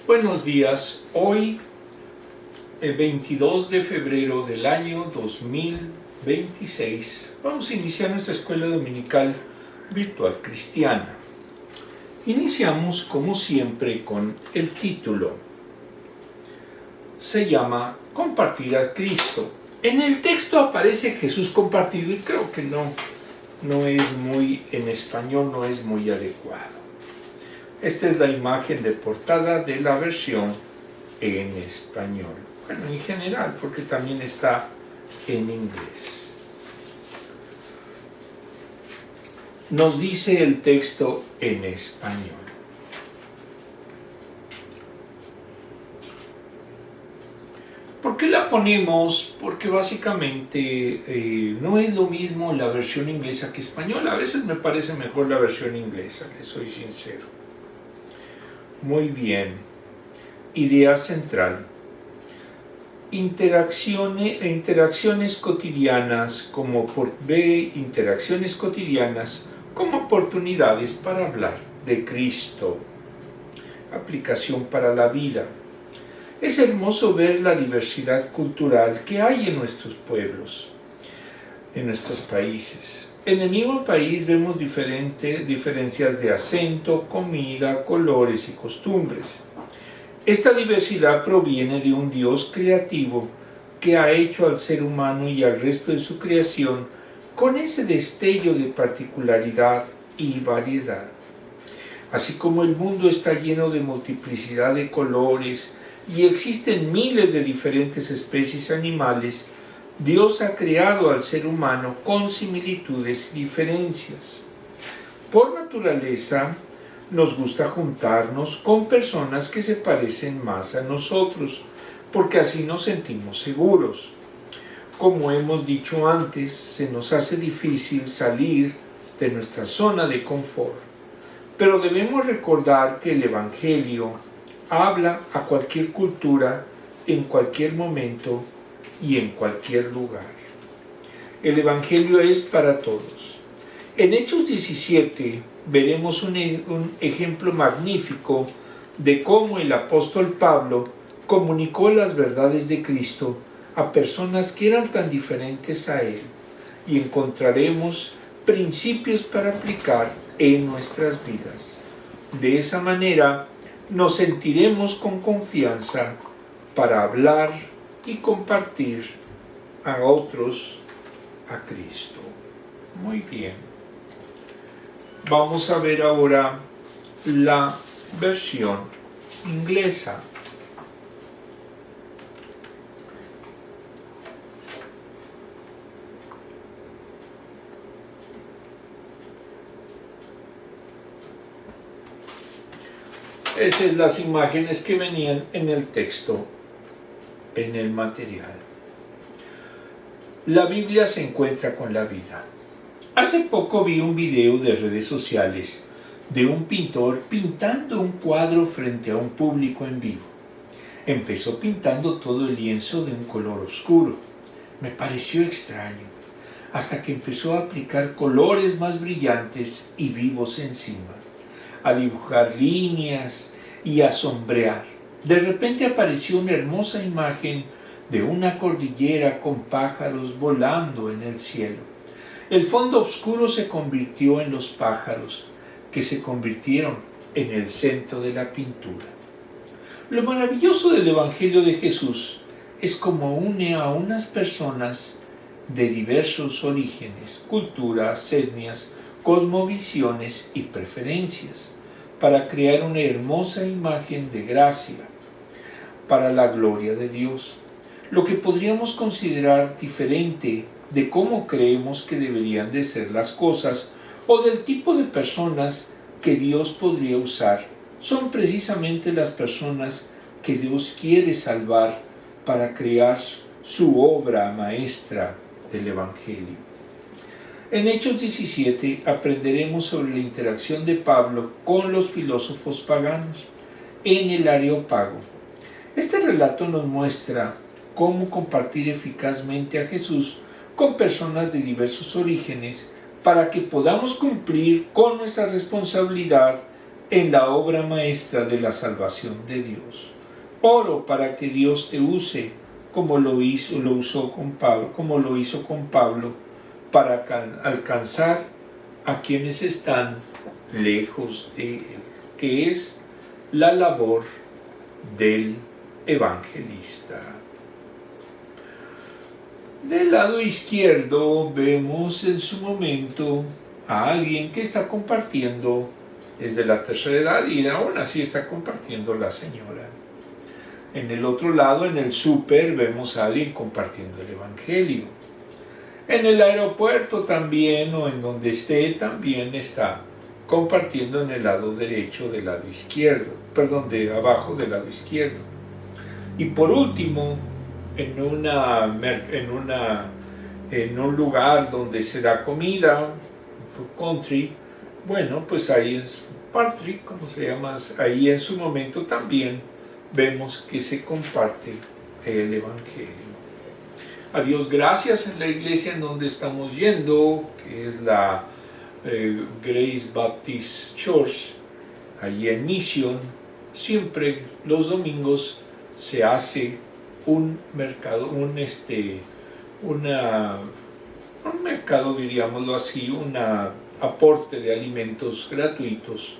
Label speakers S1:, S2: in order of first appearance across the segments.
S1: Buenos días, hoy el 22 de febrero del año 2026 vamos a iniciar nuestra escuela dominical virtual cristiana. Iniciamos como siempre con el título. Se llama Compartir a Cristo. En el texto aparece Jesús compartido y creo que no es muy, en español no es muy adecuado. Esta es la imagen de portada de la versión en español. Bueno, en general, porque también está en inglés. Nos dice el texto en español. ¿Por qué la ponemos? Porque básicamente no es lo mismo la versión inglesa que española. A veces me parece mejor la versión inglesa, les soy sincero. Muy bien. Idea central. Interacciones cotidianas como oportunidades para hablar de Cristo. Aplicación para la vida. Es hermoso ver la diversidad cultural que hay en nuestros pueblos, en nuestros países. En el mismo país vemos diferencias de acento, comida, colores y costumbres. Esta diversidad proviene de un Dios creativo que ha hecho al ser humano y al resto de su creación con ese destello de particularidad y variedad. Así como el mundo está lleno de multiplicidad de colores y existen miles de diferentes especies animales, Dios ha creado al ser humano con similitudes y diferencias. Por naturaleza, nos gusta juntarnos con personas que se parecen más a nosotros, porque así nos sentimos seguros. Como hemos dicho antes, se nos hace difícil salir de nuestra zona de confort. Pero debemos recordar que el Evangelio habla a cualquier cultura, en cualquier momento y en cualquier lugar. El Evangelio es para todos. En Hechos 17 veremos un ejemplo magnífico de cómo el apóstol Pablo comunicó las verdades de Cristo a personas que eran tan diferentes a él, y encontraremos principios para aplicar en nuestras vidas. De esa manera nos sentiremos con confianza para hablar y compartir a otros a Cristo. Muy bien. Vamos a ver ahora la versión inglesa. Esas son las imágenes que venían en el texto, en el material. La Biblia se encuentra con la vida. Hace poco vi un video de redes sociales de un pintor pintando un cuadro frente a un público en vivo. Empezó pintando todo el lienzo de un color oscuro. Me pareció extraño, hasta que empezó a aplicar colores más brillantes y vivos encima, a dibujar líneas y a sombrear. De repente apareció una hermosa imagen de una cordillera con pájaros volando en el cielo. El fondo oscuro se convirtió en los pájaros, que se convirtieron en el centro de la pintura. Lo maravilloso del Evangelio de Jesús es cómo une a unas personas de diversos orígenes, culturas, etnias, cosmovisiones y preferencias, para crear una hermosa imagen de gracia para la gloria de Dios, lo que podríamos considerar diferente de cómo creemos que deberían de ser las cosas o del tipo de personas que Dios podría usar. Son precisamente las personas que Dios quiere salvar para crear su obra maestra del Evangelio. En Hechos 17 aprenderemos sobre la interacción de Pablo con los filósofos paganos en el Areópago. Este relato nos muestra cómo compartir eficazmente a Jesús con personas de diversos orígenes para que podamos cumplir con nuestra responsabilidad en la obra maestra de la salvación de Dios. Oro para que Dios te use como lo hizo con Pablo, para alcanzar a quienes están lejos de él, que es la labor del evangelista. Del lado izquierdo vemos en su momento a alguien que está compartiendo, es de la tercera edad y aún así está compartiendo la señora. En el otro lado, en el súper, vemos a alguien compartiendo el evangelio. En el aeropuerto también, o en donde esté, también está compartiendo en el lado derecho del lado izquierdo, de abajo del lado izquierdo. Y por último, en un lugar donde se da comida, food country, bueno, pues ahí es Partry, como se llama, ahí en su momento también vemos que se comparte el evangelio. A Dios gracias en la iglesia en donde estamos yendo, que es la Grace Baptist Church, allí en Mission. Siempre los domingos se hace un mercado, un mercado, diríamoslo así, un aporte de alimentos gratuitos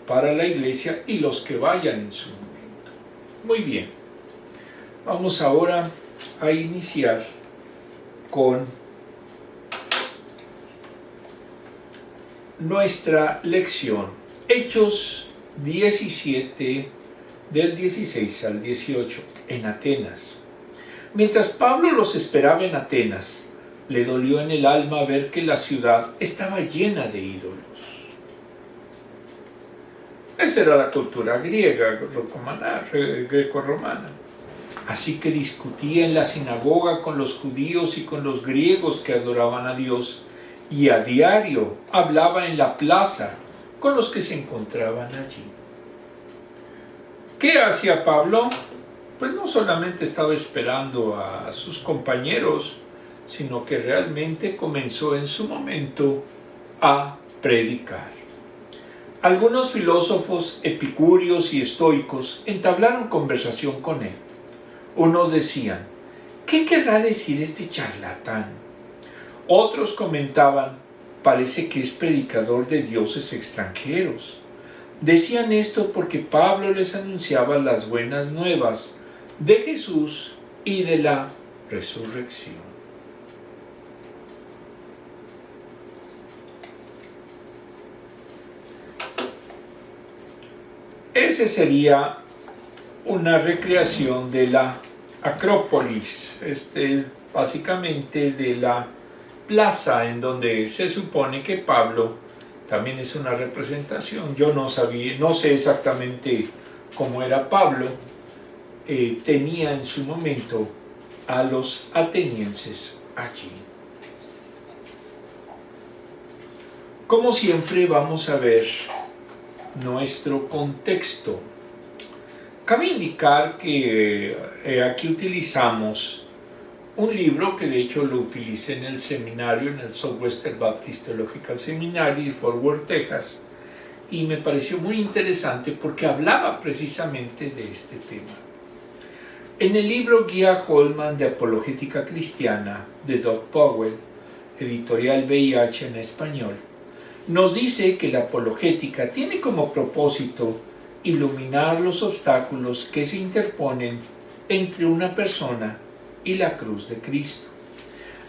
S1: para la iglesia y los que vayan en su momento. Muy bien, vamos ahora a iniciar con nuestra lección. Hechos 17, del 16 al 18, en Atenas. Mientras Pablo los esperaba en Atenas, le dolió en el alma ver que la ciudad estaba llena de ídolos. Esa era la cultura griega, greco-romana. Así que discutía en la sinagoga con los judíos y con los griegos que adoraban a Dios, y a diario hablaba en la plaza con los que se encontraban allí. ¿Qué hacía Pablo? Pues no solamente estaba esperando a sus compañeros, sino que realmente comenzó en su momento a predicar. Algunos filósofos epicúreos y estoicos entablaron conversación con él. Unos decían, ¿qué querrá decir este charlatán? Otros comentaban, parece que es predicador de dioses extranjeros. Decían esto porque Pablo les anunciaba las buenas nuevas de Jesús y de la resurrección. Ese sería una recreación de la Acrópolis. Este es básicamente de la plaza en donde se supone que Pablo también es una representación. Yo no sé exactamente cómo era Pablo. Tenía en su momento a los atenienses allí. Como siempre vamos a ver nuestro contexto. Cabe indicar que aquí utilizamos un libro que de hecho lo utilicé en el seminario, en el Southwestern Baptist Theological Seminary de Fort Worth, Texas, y me pareció muy interesante porque hablaba precisamente de este tema. En el libro Guía Holman de Apologética Cristiana de Doug Powell, editorial VIH en español, nos dice que la apologética tiene como propósito iluminar los obstáculos que se interponen entre una persona y la cruz de Cristo.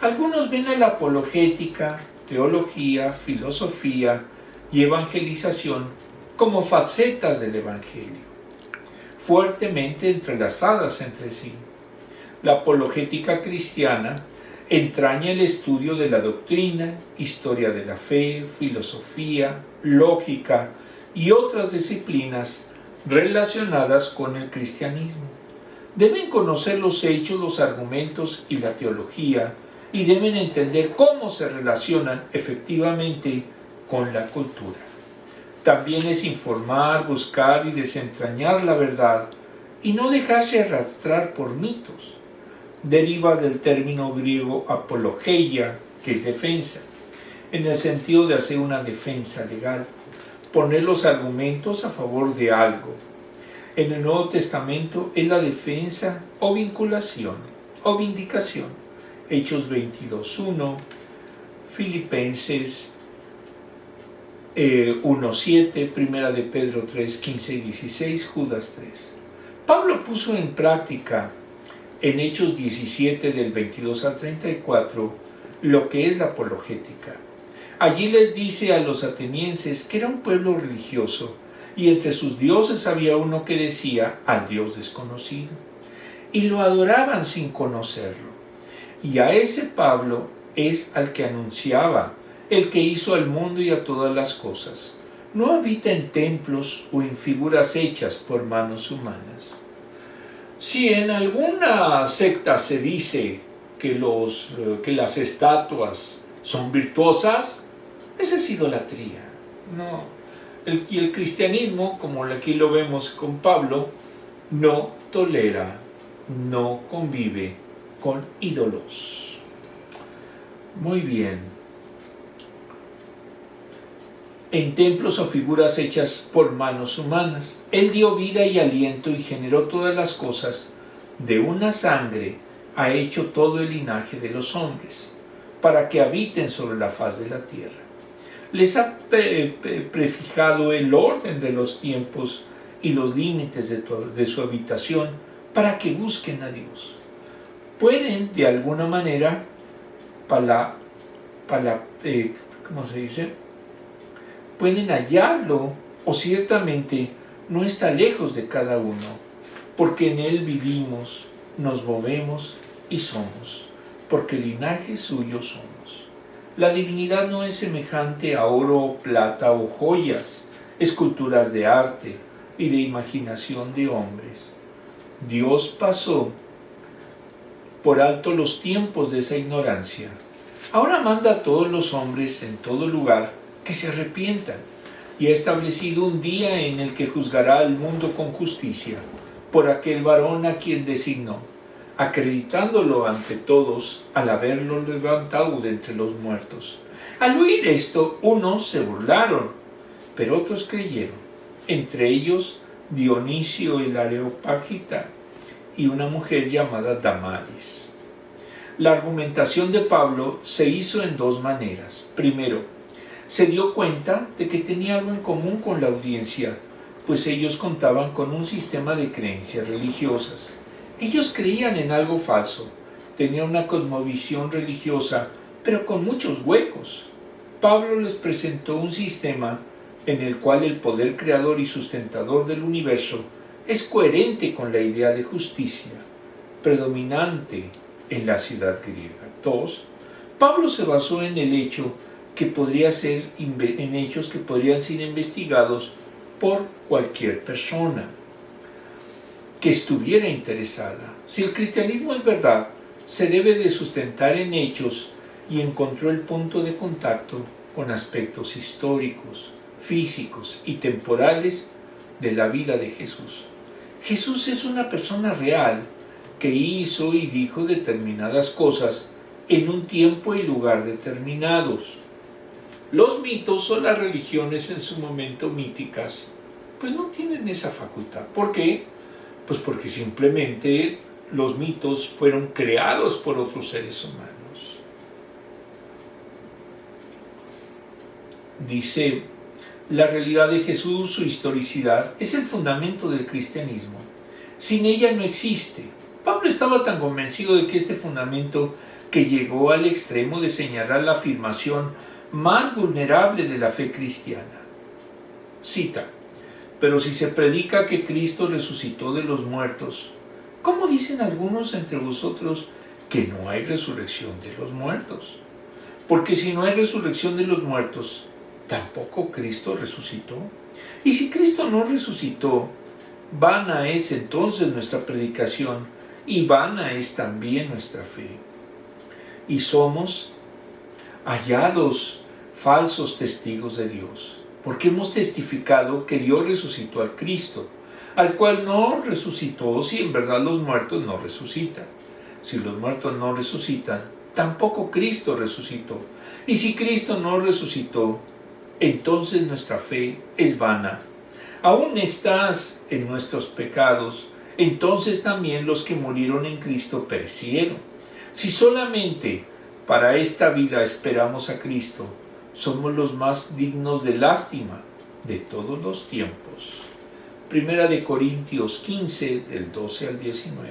S1: Algunos ven a la apologética, teología, filosofía y evangelización como facetas del Evangelio, fuertemente entrelazadas entre sí. La apologética cristiana entraña el estudio de la doctrina, historia de la fe, filosofía, lógica y otras disciplinas relacionadas con el cristianismo. Deben conocer los hechos, los argumentos y la teología, y deben entender cómo se relacionan efectivamente con la cultura. También es informar, buscar y desentrañar la verdad y no dejarse arrastrar por mitos. Deriva del término griego apologeia, que es defensa, en el sentido de hacer una defensa legal. poner los argumentos a favor de algo. En el Nuevo Testamento es la defensa o vinculación o vindicación. Hechos 22:1, Filipenses 1:7, Primera de Pedro 3:15 y 16, Judas 3. Pablo puso en práctica en Hechos 17 del 22 al 34 lo que es la apologética. Allí les dice a los atenienses que era un pueblo religioso y entre sus dioses había uno que decía al Dios desconocido y lo adoraban sin conocerlo. Y a ese Pablo es al que anunciaba, el que hizo al mundo y a todas las cosas. No habita en templos o en figuras hechas por manos humanas. Si en alguna secta se dice que las estatuas son virtuosas, esa es idolatría. No. Y el cristianismo, como aquí lo vemos con Pablo, no tolera, no convive con ídolos. Muy bien. En templos o figuras hechas por manos humanas. Él dio vida y aliento y generó todas las cosas. De una sangre ha hecho todo el linaje de los hombres, para que habiten sobre la faz de la tierra. Les ha prefijado el orden de los tiempos y los límites de su habitación para que busquen a Dios. Pueden de alguna manera pueden hallarlo, o ciertamente no está lejos de cada uno, porque en él vivimos, nos movemos y somos, porque linaje suyo somos. La divinidad no es semejante a oro, plata o joyas, esculturas de arte y de imaginación de hombres. Dios pasó por alto los tiempos de esa ignorancia. Ahora manda a todos los hombres en todo lugar que se arrepientan y ha establecido un día en el que juzgará al mundo con justicia por aquel varón a quien designó, acreditándolo ante todos al haberlo levantado de entre los muertos. Al oír esto, unos se burlaron, pero otros creyeron, entre ellos Dionisio el Areopagita y una mujer llamada Damaris. La argumentación de Pablo se hizo en dos maneras. Primero, se dio cuenta de que tenía algo en común con la audiencia, pues ellos contaban con un sistema de creencias religiosas. Ellos creían en algo falso, tenían una cosmovisión religiosa, pero con muchos huecos. Pablo les presentó un sistema en el cual el poder creador y sustentador del universo es coherente con la idea de justicia, predominante en la ciudad griega. 2. Pablo se basó en el hecho en hechos que podrían ser investigados por cualquier persona que estuviera interesada. Si el cristianismo es verdad, se debe de sustentar en hechos y encontró el punto de contacto con aspectos históricos, físicos y temporales de la vida de Jesús. Jesús es una persona real que hizo y dijo determinadas cosas en un tiempo y lugar determinados. Los mitos o las religiones en su momento míticas, pues no tienen esa facultad. ¿Por qué? Pues porque simplemente los mitos fueron creados por otros seres humanos. Dice, la realidad de Jesús, su historicidad, es el fundamento del cristianismo. Sin ella no existe. Pablo estaba tan convencido de que este fundamento que llegó al extremo de señalar la afirmación más vulnerable de la fe cristiana. Cita, pero si se predica que Cristo resucitó de los muertos, ¿cómo dicen algunos entre vosotros que no hay resurrección de los muertos? Porque si no hay resurrección de los muertos, ¿tampoco Cristo resucitó? Y si Cristo no resucitó, vana es entonces nuestra predicación y vana es también nuestra fe. Y somos hallados falsos testigos de Dios, porque hemos testificado que Dios resucitó al Cristo, al cual no resucitó si en verdad los muertos no resucitan. Si los muertos no resucitan, tampoco Cristo resucitó. Y si Cristo no resucitó, entonces nuestra fe es vana. Aún estás en nuestros pecados, entonces también los que murieron en Cristo perecieron. Si solamente para esta vida esperamos a Cristo, somos los más dignos de lástima de todos los tiempos. Primera de Corintios 15, del 12 al 19.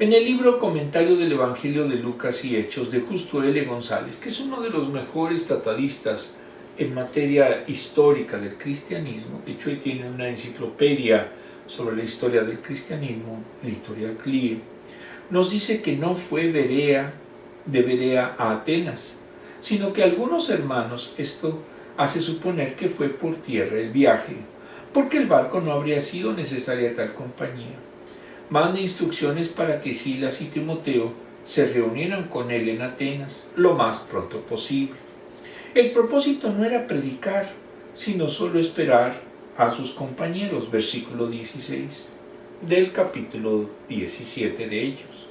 S1: En el libro Comentario del Evangelio de Lucas y Hechos de Justo L. González, que es uno de los mejores tratadistas en materia histórica del cristianismo, de hecho él tiene una enciclopedia sobre la historia del cristianismo, Editorial CLIE, nos dice que no fue de Berea a Atenas, sino que algunos hermanos, esto hace suponer que fue por tierra el viaje, porque el barco no habría sido necesaria tal compañía. Manda instrucciones para que Silas y Timoteo se reunieran con él en Atenas lo más pronto posible. El propósito no era predicar, sino solo esperar a sus compañeros, versículo 16 del capítulo 17 de Hechos.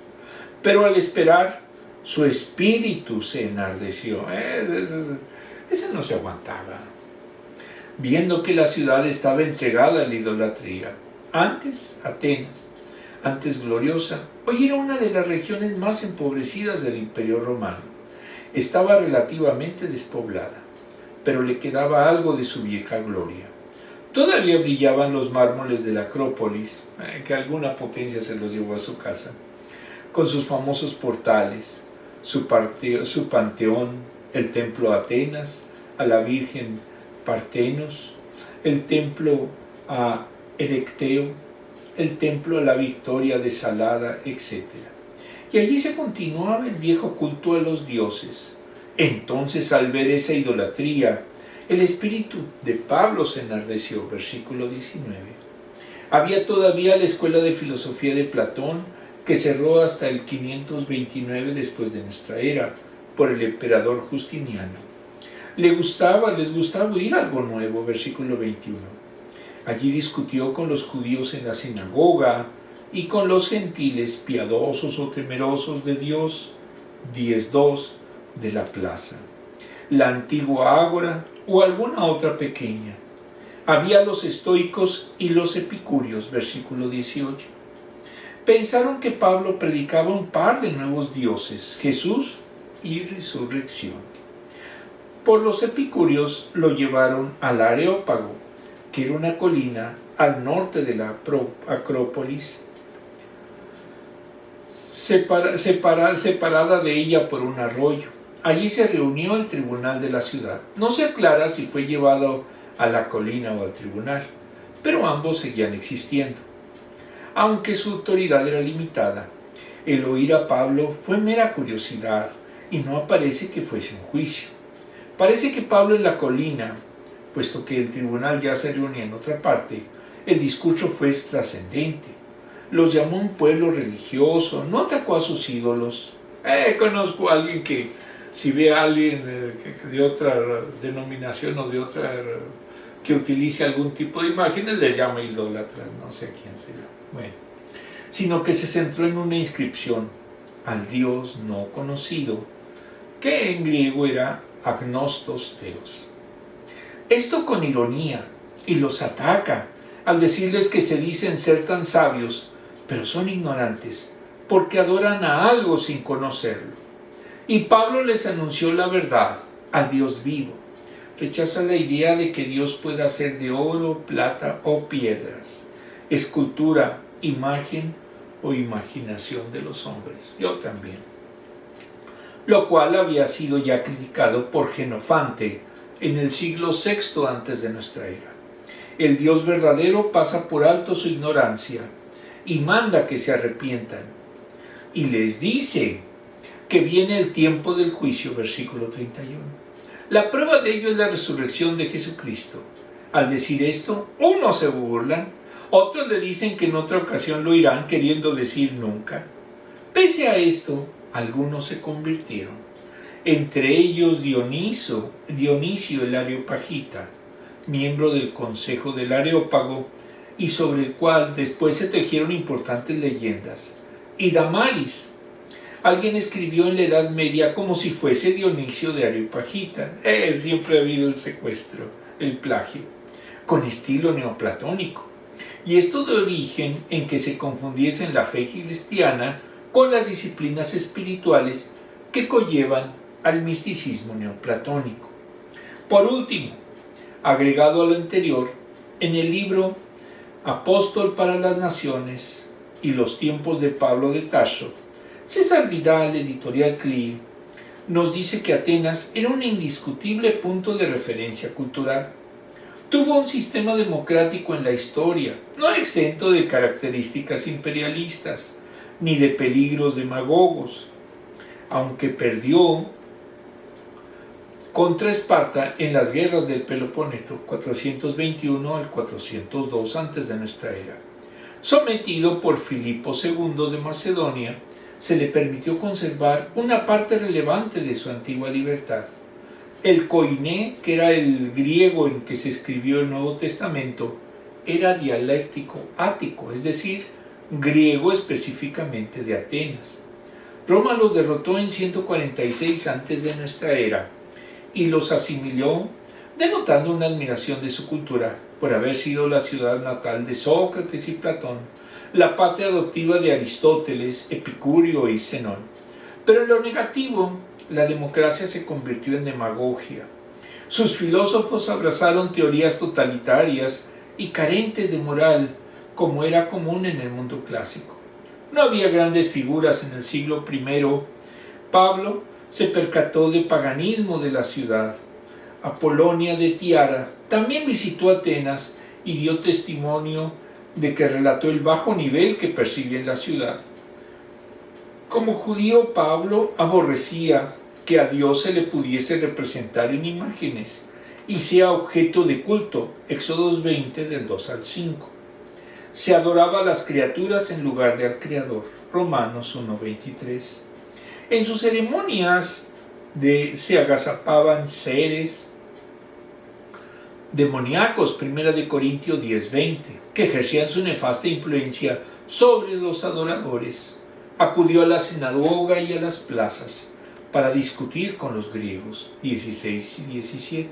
S1: Pero al esperar, su espíritu se enardeció. Ese no se aguantaba. Viendo que la ciudad estaba entregada a la idolatría. Antes, Atenas, antes gloriosa, hoy era una de las regiones más empobrecidas del Imperio Romano. Estaba relativamente despoblada, pero le quedaba algo de su vieja gloria. Todavía brillaban los mármoles de la Acrópolis, que alguna potencia se los llevó a su casa, con sus famosos portales, su panteón, el templo a Atenas, a la Virgen Partenos, el templo a Erecteo, el templo a la Victoria de Salada, etc. Y allí se continuaba el viejo culto a los dioses. Entonces, al ver esa idolatría, el espíritu de Pablo se enardeció, versículo 19. Había todavía la escuela de filosofía de Platón, que cerró hasta el 529 después de nuestra era, por el emperador Justiniano. Les gustaba oír algo nuevo, versículo 21. Allí discutió con los judíos en la sinagoga y con los gentiles piadosos o temerosos de Dios, 10:2 de la plaza, la antigua ágora o alguna otra pequeña. Había los estoicos y los epicúreos, versículo 18. Pensaron que Pablo predicaba un par de nuevos dioses, Jesús y resurrección. Por los epicúreos lo llevaron al Areópago, que era una colina al norte de la Acrópolis, separada de ella por un arroyo. Allí se reunió el tribunal de la ciudad. No se aclara si fue llevado a la colina o al tribunal, pero ambos seguían existiendo. Aunque su autoridad era limitada, el oír a Pablo fue mera curiosidad y no aparece que fuese un juicio. Parece que Pablo en la colina, puesto que el tribunal ya se reunía en otra parte, el discurso fue trascendente. Los llamó un pueblo religioso, no atacó a sus ídolos. Conozco a alguien que si ve a alguien de otra denominación o de otra que utilice algún tipo de imágenes, les llama idólatras, no sé quién será. Bueno, sino que se centró en una inscripción al Dios no conocido, que en griego era agnostos theos. Esto con ironía, y los ataca al decirles que se dicen ser tan sabios, pero son ignorantes, porque adoran a algo sin conocerlo. Y Pablo les anunció la verdad, al Dios vivo. Rechaza la idea de que Dios pueda ser de oro, plata o piedras, escultura, imagen o imaginación de los hombres. Yo también. Lo cual había sido ya criticado por Xenofante en el siglo VI antes de nuestra era. El Dios verdadero pasa por alto su ignorancia y manda que se arrepientan. Y les dice que viene el tiempo del juicio, versículo 31. La prueba de ello es la resurrección de Jesucristo. Al decir esto, unos se burlan, otros le dicen que en otra ocasión lo irán, queriendo decir nunca. Pese a esto, algunos se convirtieron, entre ellos Dionisio el Areopagita, miembro del consejo del Areópago, y sobre el cual después se tejieron importantes leyendas, y Damaris. Alguien escribió en la Edad Media como si fuese Dionisio de Areopagita. Siempre ha habido el secuestro, el plagio, con estilo neoplatónico. Y esto de origen en que se confundiesen la fe cristiana con las disciplinas espirituales que conllevan al misticismo neoplatónico. Por último, agregado a lo anterior, en el libro Apóstol para las Naciones y los tiempos de Pablo de Tarso, César Vidal, editorial CLIE, nos dice que Atenas era un indiscutible punto de referencia cultural. Tuvo un sistema democrático en la historia, no exento de características imperialistas, ni de peligros demagogos, aunque perdió contra Esparta en las guerras del Peloponeso 421 al 402 antes de nuestra era. Sometido por Filipo II de Macedonia, se le permitió conservar una parte relevante de su antigua libertad. El koiné, que era el griego en que se escribió el Nuevo Testamento, era dialéctico ático, es decir, griego específicamente de Atenas. Roma los derrotó en 146 antes de nuestra era y los asimiló, denotando una admiración de su cultura por haber sido la ciudad natal de Sócrates y Platón, la patria adoptiva de Aristóteles, Epicurio y Zenón. Pero en lo negativo, la democracia se convirtió en demagogia. Sus filósofos abrazaron teorías totalitarias y carentes de moral, como era común en el mundo clásico. No había grandes figuras en el siglo I. Pablo se percató del paganismo de la ciudad. Apolonia de Tiara también visitó Atenas y dio testimonio de que relató el bajo nivel que percibía en la ciudad. Como judío, Pablo aborrecía que a Dios se le pudiese representar en imágenes y sea objeto de culto, Éxodos 20 del 2 al 5. Se adoraba a las criaturas en lugar de al Creador, Romanos 1:23. En sus ceremonias se agazapaban seres demoníacos, 1 Corintios 10:20, que ejercían su nefasta influencia sobre los adoradores. Acudió a la sinagoga y a las plazas para discutir con los griegos, 16 y 17.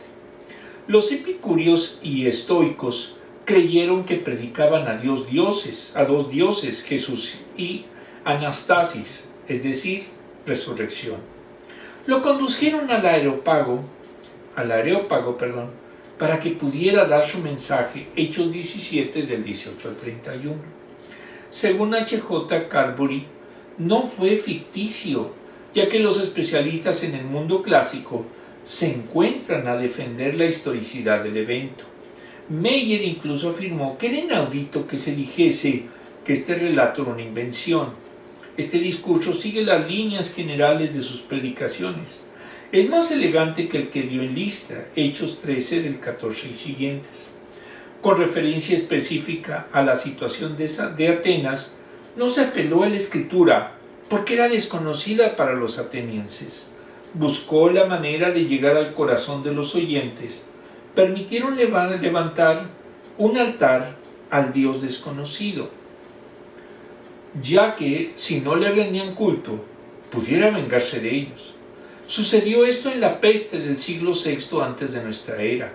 S1: Los epicúreos y estoicos creyeron que predicaban a dos dioses, Jesús y Anastasis, es decir, resurrección. Lo condujeron al Areópago, para que pudiera dar su mensaje, Hechos 17 del 18 al 31. Según H.J. Carbury, no fue ficticio, ya que los especialistas en el mundo clásico se encuentran a defender la historicidad del evento. Meyer incluso afirmó que era inaudito que se dijese que este relato era una invención. Este discurso sigue las líneas generales de sus predicaciones. Es más elegante que el que dio en Listra, Hechos 13 del 14 y siguientes. Con referencia específica a la situación de Atenas, no se apeló a la escritura porque era desconocida para los atenienses. Buscó la manera de llegar al corazón de los oyentes. Permitieron levantar un altar al Dios desconocido, ya que si no le rendían culto, pudiera vengarse de ellos. Sucedió esto en la peste del siglo VI antes de nuestra era,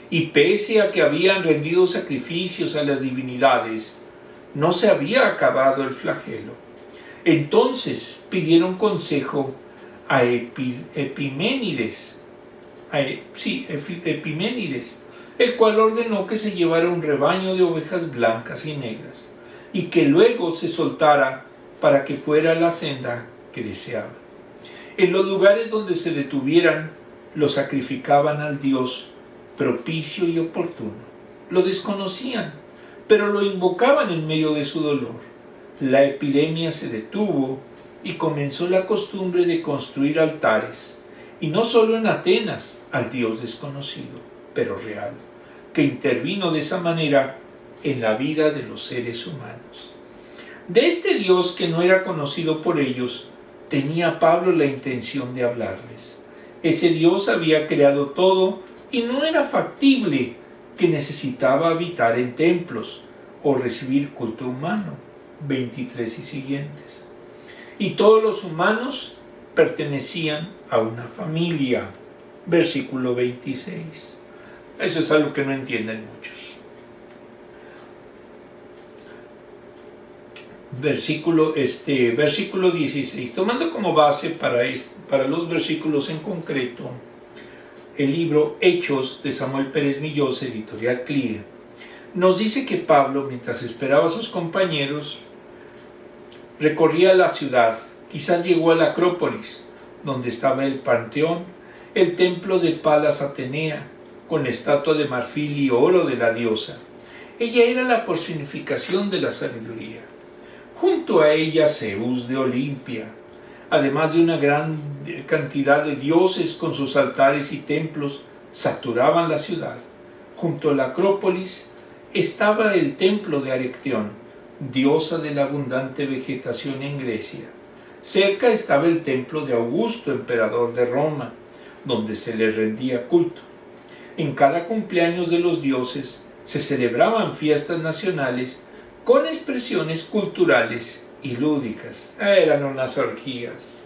S1: y pese a que habían rendido sacrificios a las divinidades, no se había acabado el flagelo. Entonces pidieron consejo a Epiménides, el cual ordenó que se llevara un rebaño de ovejas blancas y negras, y que luego se soltara para que fuera a la senda que deseaba. En los lugares donde se detuvieran, lo sacrificaban al Dios propicio y oportuno. Lo desconocían, pero lo invocaban en medio de su dolor. La epidemia se detuvo y comenzó la costumbre de construir altares, y no solo en Atenas, al Dios desconocido, pero real, que intervino de esa manera en la vida de los seres humanos. De este Dios que no era conocido por ellos, tenía Pablo la intención de hablarles. Ese Dios había creado todo y no era factible que necesitaba habitar en templos o recibir culto humano, 23 y siguientes. y todos los humanos pertenecían a una familia. Versículo 26. Eso es algo que no entienden muchos. Versículo 16. Tomando como base para los versículos en concreto el libro Hechos de Samuel Pérez Millós, editorial CLIE, nos dice que Pablo, mientras esperaba a sus compañeros, recorría la ciudad. Quizás llegó a la Acrópolis, donde estaba el Panteón, el templo de Palas Atenea, con la estatua de marfil y oro de la diosa. Ella era la personificación de la sabiduría. Junto a ella Zeus de Olimpia, además de una gran cantidad de dioses con sus altares y templos, saturaban la ciudad. Junto a la Acrópolis estaba el templo de Arecteón, diosa de la abundante vegetación en Grecia. Cerca estaba el templo de Augusto, emperador de Roma, donde se le rendía culto. En cada cumpleaños de los dioses se celebraban fiestas nacionales con expresiones culturales y lúdicas. Eran unas orgías.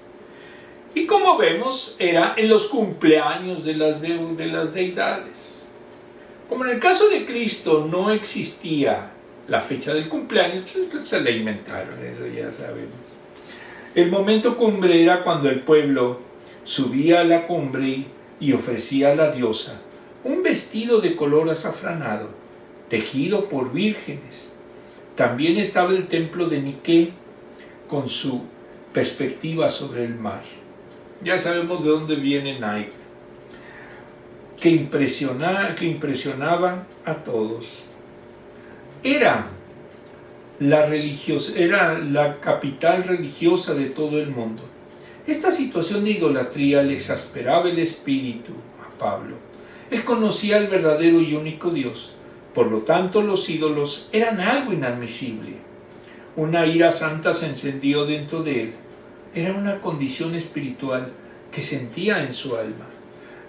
S1: Y como vemos, era en los cumpleaños de las deidades. Como en el caso de Cristo no existía la fecha del cumpleaños, pues se la inventaron, eso ya sabemos. El momento cumbre era cuando el pueblo subía a la cumbre y ofrecía a la diosa un vestido de color azafranado, tejido por vírgenes. También estaba el templo de Nike, con su perspectiva sobre el mar. Ya sabemos de dónde viene Nike, que impresionaba a todos. Era la capital religiosa de todo el mundo. Esta situación de idolatría le exasperaba el espíritu a Pablo. Él conocía al verdadero y único Dios. Por lo tanto, los ídolos eran algo inadmisible. Una ira santa se encendió dentro de él. Era una condición espiritual que sentía en su alma.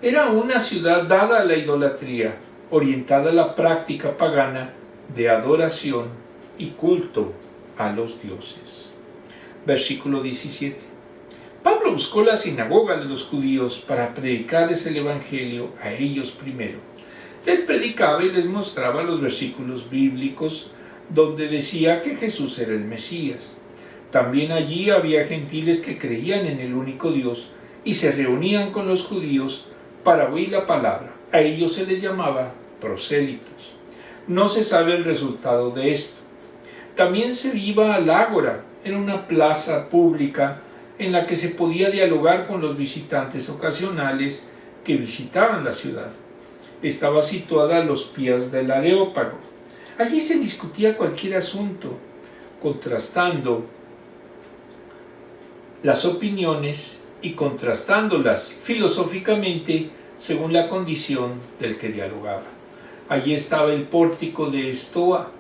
S1: Era una ciudad dada a la idolatría, orientada a la práctica pagana de adoración y culto a los dioses. Versículo 17. Pablo buscó la sinagoga de los judíos para predicarles el evangelio a ellos primero. Les predicaba y les mostraba los versículos bíblicos donde decía que Jesús era el Mesías. También allí había gentiles que creían en el único Dios y se reunían con los judíos para oír la palabra. A ellos se les llamaba prosélitos. No se sabe el resultado de esto. También se iba al ágora, era una plaza pública en la que se podía dialogar con los visitantes ocasionales que visitaban la ciudad. Estaba situada a los pies del Areópago. Allí se discutía cualquier asunto, contrastando las opiniones y contrastándolas filosóficamente según la condición del que dialogaba. Allí estaba el pórtico de Estoa,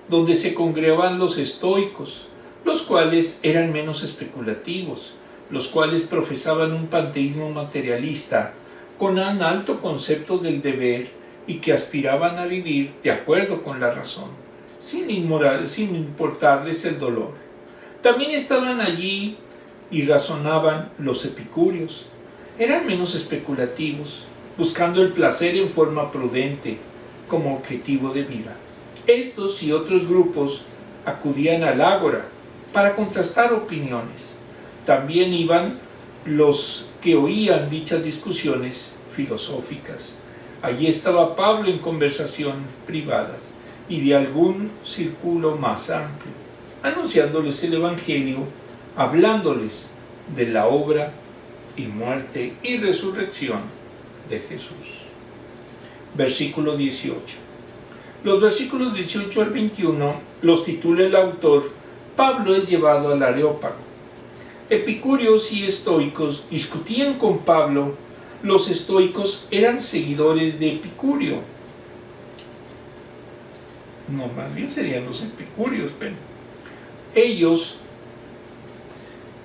S1: donde se congregaban los estoicos, los cuales eran menos especulativos, los cuales profesaban un panteísmo materialista con un alto concepto del deber y que aspiraban a vivir de acuerdo con la razón, sin importarles el dolor. También estaban allí y razonaban los epicúreos. Eran menos especulativos, buscando el placer en forma prudente como objetivo de vida. Estos y otros grupos acudían al ágora para contrastar opiniones. También iban los que oían dichas discusiones filosóficas. Allí estaba Pablo en conversaciones privadas y de algún círculo más amplio, anunciándoles el Evangelio, hablándoles de la obra y muerte y resurrección de Jesús. Versículo 18. Los versículos 18 al 21 los titula el autor Pablo es llevado al Areópago. Epicúreos y estoicos discutían con Pablo. Los estoicos eran seguidores de Epicúreo. No, más bien serían los epicúreos, pero ellos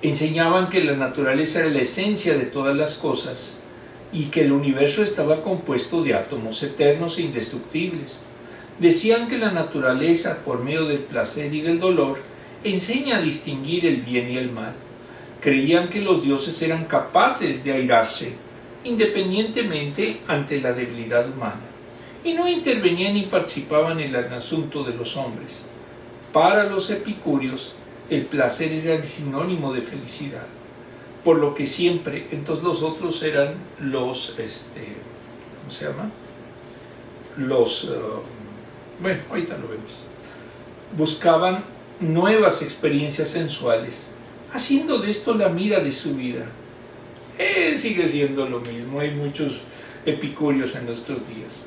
S1: enseñaban que la naturaleza era la esencia de todas las cosas y que el universo estaba compuesto de átomos eternos e indestructibles. Decían que la naturaleza, por medio del placer y del dolor, enseña a distinguir el bien y el mal. Creían que los dioses eran capaces de airarse independientemente ante la debilidad humana, y no intervenían ni participaban en el asunto de los hombres. Para los epicúreos, el placer era el sinónimo de felicidad, por lo que siempre, entonces los otros eran los, ¿cómo se llama? Bueno, ahorita lo vemos. Buscaban nuevas experiencias sensuales, haciendo de esto la mira de su vida. Sigue siendo lo mismo, hay muchos epicúreos en nuestros días.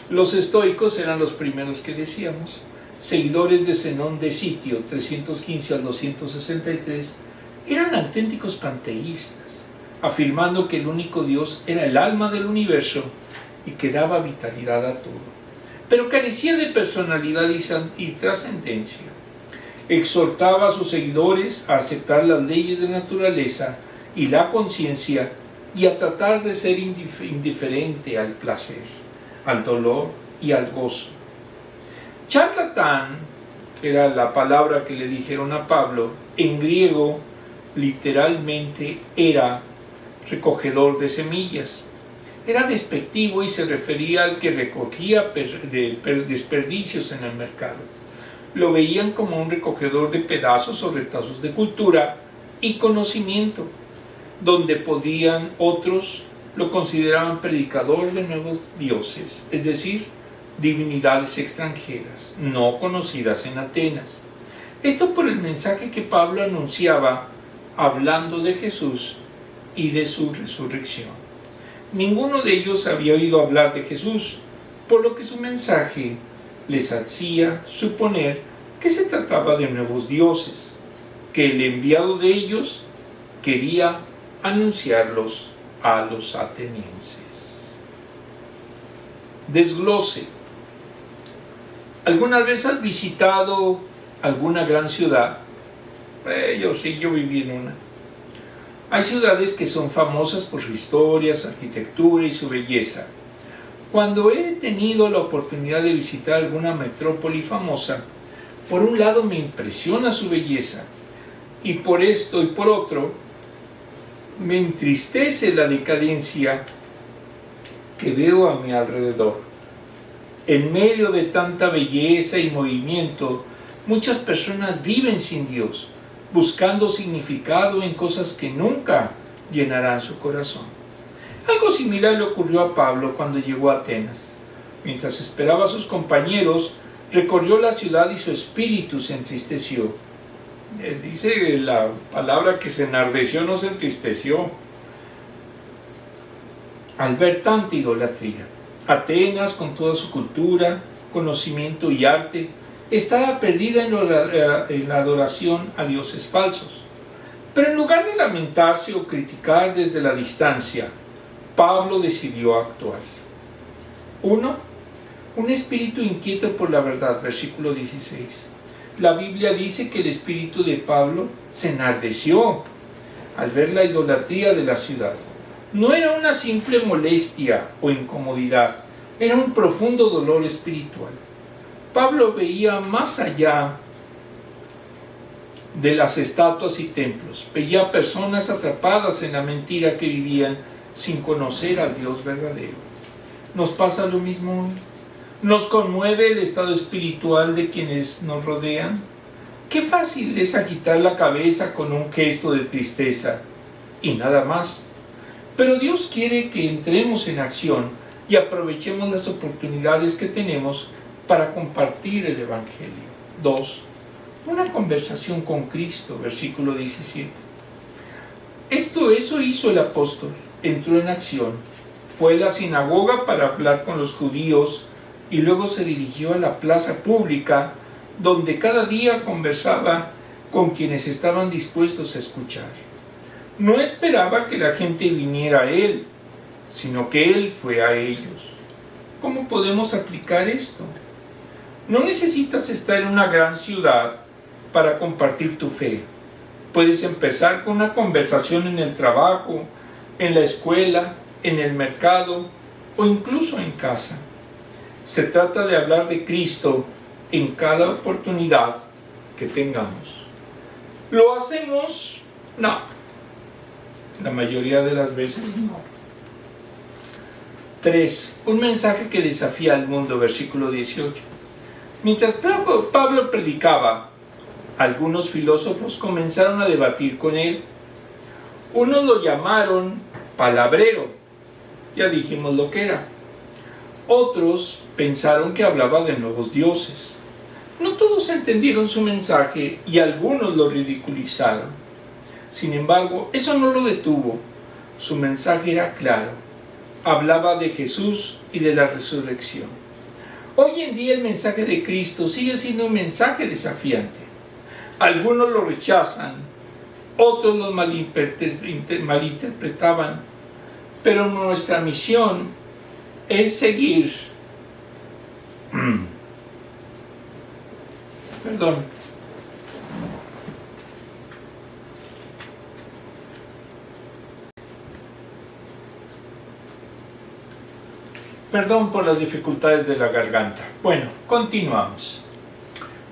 S1: Los estoicos eran los primeros que decíamos, seguidores de Zenón de Sitio, 315 al 263, eran auténticos panteístas, afirmando que el único Dios era el alma del universo y que daba vitalidad a todo, pero carecía de personalidad y trascendencia. Exhortaba a sus seguidores a aceptar las leyes de la naturaleza y la conciencia y a tratar de ser indiferente al placer, al dolor y al gozo. Charlatán, que era la palabra que le dijeron a Pablo, en griego literalmente era recogedor de semillas. Era despectivo y se refería al que recogía desperdicios en el mercado. Lo veían como un recogedor de pedazos o retazos de cultura y conocimiento, donde podían otros lo consideraban predicador de nuevos dioses, es decir, divinidades extranjeras, no conocidas en Atenas. Esto por el mensaje que Pablo anunciaba hablando de Jesús y de su resurrección. Ninguno de ellos había oído hablar de Jesús, por lo que su mensaje les hacía suponer que se trataba de nuevos dioses, que el enviado de ellos quería anunciarlos a los atenienses. Desglose. ¿Alguna vez has visitado alguna gran ciudad? Yo viví en una. Hay ciudades que son famosas por su historia, su arquitectura y su belleza. Cuando he tenido la oportunidad de visitar alguna metrópoli famosa, por un lado me impresiona su belleza, y por esto y por otro, me entristece la decadencia que veo a mi alrededor. En medio de tanta belleza y movimiento, muchas personas viven sin Dios, buscando significado en cosas que nunca llenarán su corazón. Algo similar le ocurrió a Pablo cuando llegó a Atenas. Mientras esperaba a sus compañeros, recorrió la ciudad y su espíritu se entristeció. Dice la palabra que se enardeció, no se entristeció, al ver tanta idolatría. Atenas, con toda su cultura, conocimiento y arte, estaba perdida en la adoración a dioses falsos. Pero en lugar de lamentarse o criticar desde la distancia, Pablo decidió actuar. 1. Un espíritu inquieto por la verdad, versículo 16. La Biblia dice que el espíritu de Pablo se enardeció al ver la idolatría de la ciudad. No era una simple molestia o incomodidad, era un profundo dolor espiritual. Pablo veía más allá de las estatuas y templos, veía personas atrapadas en la mentira que vivían sin conocer al Dios verdadero. ¿Nos pasa lo mismo hoy? ¿Nos conmueve el estado espiritual de quienes nos rodean? Qué fácil es agitar la cabeza con un gesto de tristeza y nada más. Pero Dios quiere que entremos en acción y aprovechemos las oportunidades que tenemos para compartir el Evangelio. 2. Una conversación con Cristo, versículo 17. Eso hizo el apóstol, entró en acción, fue a la sinagoga para hablar con los judíos y luego se dirigió a la plaza pública donde cada día conversaba con quienes estaban dispuestos a escuchar. No esperaba que la gente viniera a él, sino que él fue a ellos. ¿Cómo podemos aplicar esto? No necesitas estar en una gran ciudad para compartir tu fe. Puedes empezar con una conversación en el trabajo, en la escuela, en el mercado o incluso en casa. Se trata de hablar de Cristo en cada oportunidad que tengamos. ¿Lo hacemos? No, La mayoría de las veces no. 3. Un mensaje que desafía al mundo, versículo 18. Mientras Pablo predicaba, algunos filósofos comenzaron a debatir con él. Unos lo llamaron palabrero, ya dijimos lo que era. Otros pensaron que hablaba de nuevos dioses. No todos entendieron su mensaje y algunos lo ridiculizaron. Sin embargo, eso no lo detuvo. Su mensaje era claro. Hablaba de Jesús y de la resurrección. Hoy en día el mensaje de Cristo sigue siendo un mensaje desafiante. Algunos lo rechazan, otros lo malinterpretaban, pero nuestra misión es seguir. Perdón por las dificultades de la garganta. Bueno, continuamos.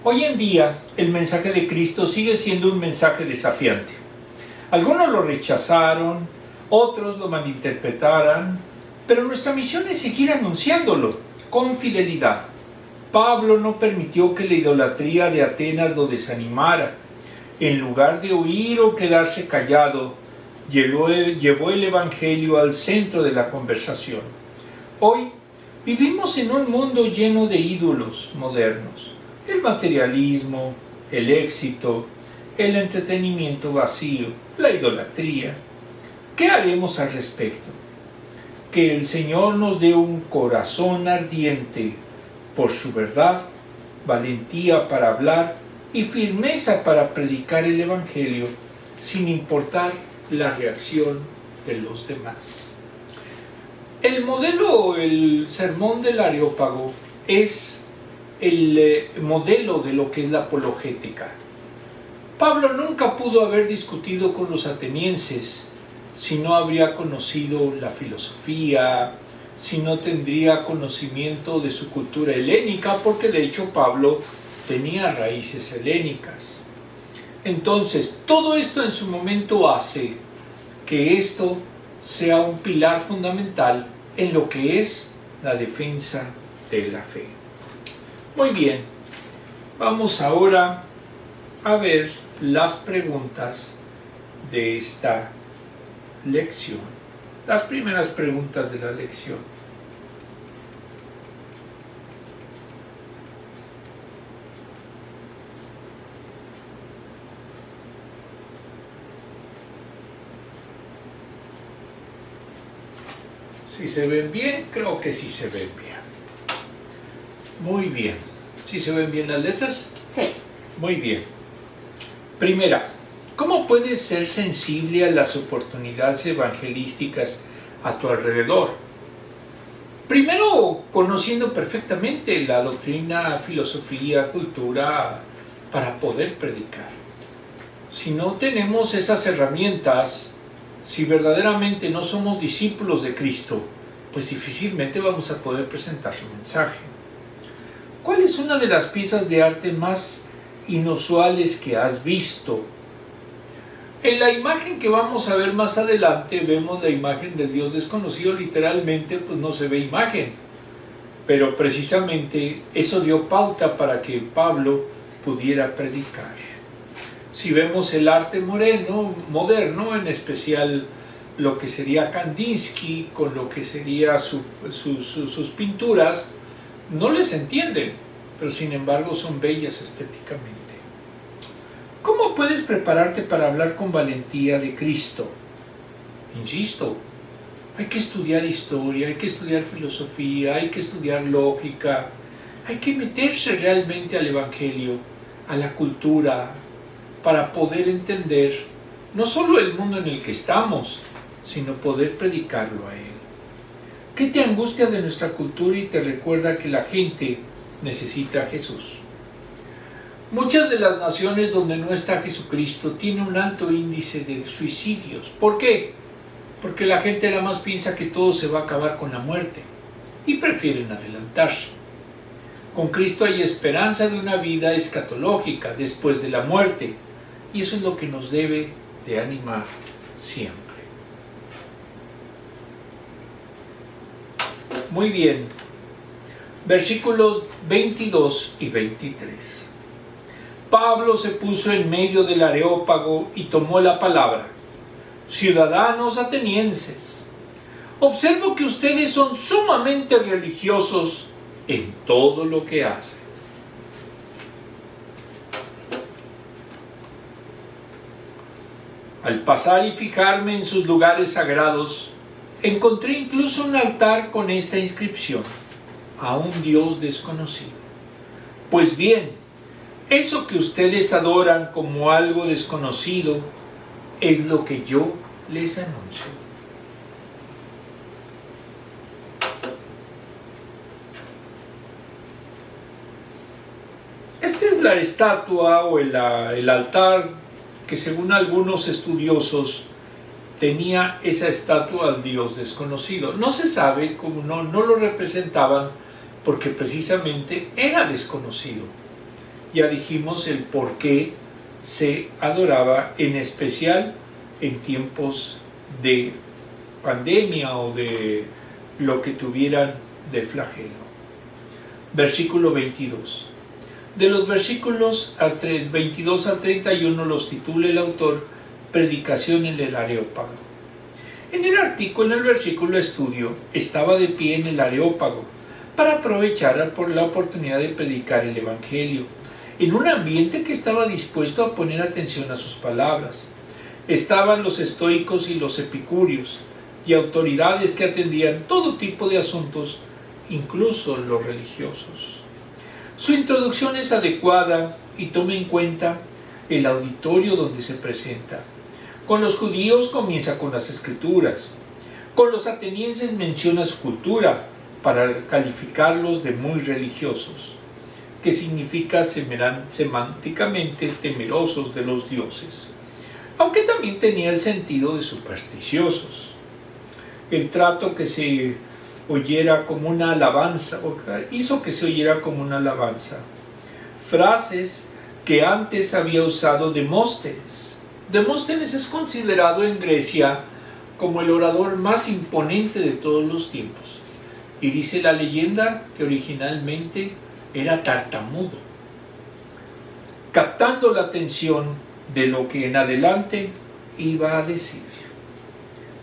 S1: Hoy en día, el mensaje de Cristo sigue siendo un mensaje desafiante. Algunos lo rechazaron, otros lo malinterpretaron, pero nuestra misión es seguir anunciándolo con fidelidad. Pablo no permitió que la idolatría de Atenas lo desanimara. En lugar de huir o quedarse callado, llevó el Evangelio al centro de la conversación. Hoy vivimos en un mundo lleno de ídolos modernos. El materialismo, el éxito, el entretenimiento vacío, la idolatría. ¿Qué haremos al respecto? Que el Señor nos dé un corazón ardiente por su verdad, valentía para hablar y firmeza para predicar el Evangelio sin importar la reacción de los demás. El sermón del Areópago es el modelo de lo que es la apologética. Pablo nunca pudo haber discutido con los atenienses si no habría conocido la filosofía, si no tendría conocimiento de su cultura helénica, porque de hecho Pablo tenía raíces helénicas. Entonces, todo esto en su momento hace que esto sea un pilar fundamental en lo que es la defensa de la fe. Muy bien, vamos ahora a ver las preguntas de esta lección. Las primeras preguntas de la lección. Si se ven bien, creo que sí se ven bien. Muy bien. ¿Sí se ven bien las letras?
S2: Sí.
S1: Muy bien. Primera, ¿cómo puedes ser sensible a las oportunidades evangelísticas a tu alrededor? Primero, conociendo perfectamente la doctrina, filosofía, cultura, para poder predicar. Si no tenemos esas herramientas, si verdaderamente no somos discípulos de Cristo, pues difícilmente vamos a poder presentar su mensaje. ¿Cuál es una de las piezas de arte más inusuales que has visto? En la imagen que vamos a ver más adelante vemos la imagen del Dios desconocido. Literalmente pues no se ve imagen, pero precisamente eso dio pauta para que Pablo pudiera predicar. Si vemos el arte moderno, en especial lo que sería Kandinsky con lo que sería sus pinturas, no les entienden, pero sin embargo son bellas estéticamente. ¿Cómo puedes prepararte para hablar con valentía de Cristo? Insisto, hay que estudiar historia, hay que estudiar filosofía, hay que estudiar lógica, hay que meterse realmente al Evangelio, a la cultura, para poder entender no solo el mundo en el que estamos, sino poder predicarlo a Él. ¿Qué te angustia de nuestra cultura y te recuerda que la gente necesita a Jesús? Muchas de las naciones donde no está Jesucristo tienen un alto índice de suicidios. ¿Por qué? Porque la gente nada más piensa que todo se va a acabar con la muerte y prefieren adelantarse. Con Cristo hay esperanza de una vida escatológica después de la muerte, y eso es lo que nos debe de animar siempre. Muy bien. Versículos 22 y 23. Pablo se puso en medio del Areópago y tomó la palabra. Ciudadanos atenienses, observo que ustedes son sumamente religiosos en todo lo que hacen. Al pasar y fijarme en sus lugares sagrados, encontré incluso un altar con esta inscripción: a un Dios desconocido. Pues bien, eso que ustedes adoran como algo desconocido es lo que yo les anuncio. Esta es la estatua o el altar que, según algunos estudiosos, tenía esa estatua al Dios desconocido. No se sabe cómo no lo representaban, porque precisamente era desconocido. Ya dijimos el por qué se adoraba, en especial en tiempos de pandemia o de lo que tuvieran de flagelo. Versículo 22. De los versículos 22 al 31 los titula el autor Predicación en el Areópago. En el artículo, en el versículo estudio, estaba de pie en el Areópago para aprovechar por la oportunidad de predicar el Evangelio, en un ambiente que estaba dispuesto a poner atención a sus palabras. Estaban los estoicos y los epicúreos, y autoridades que atendían todo tipo de asuntos, incluso los religiosos. Su introducción es adecuada y toma en cuenta el auditorio donde se presenta. Con los judíos comienza con las escrituras. Con los atenienses menciona su cultura para calificarlos de muy religiosos, que significa semánticamente temerosos de los dioses, aunque también tenía el sentido de supersticiosos. El trato que se oyera como una alabanza, hizo que se oyera como una alabanza. Frases que antes había usado Demóstenes. Demóstenes es considerado en Grecia como el orador más imponente de todos los tiempos. Y dice la leyenda que originalmente era tartamudo, captando la atención de lo que en adelante iba a decir.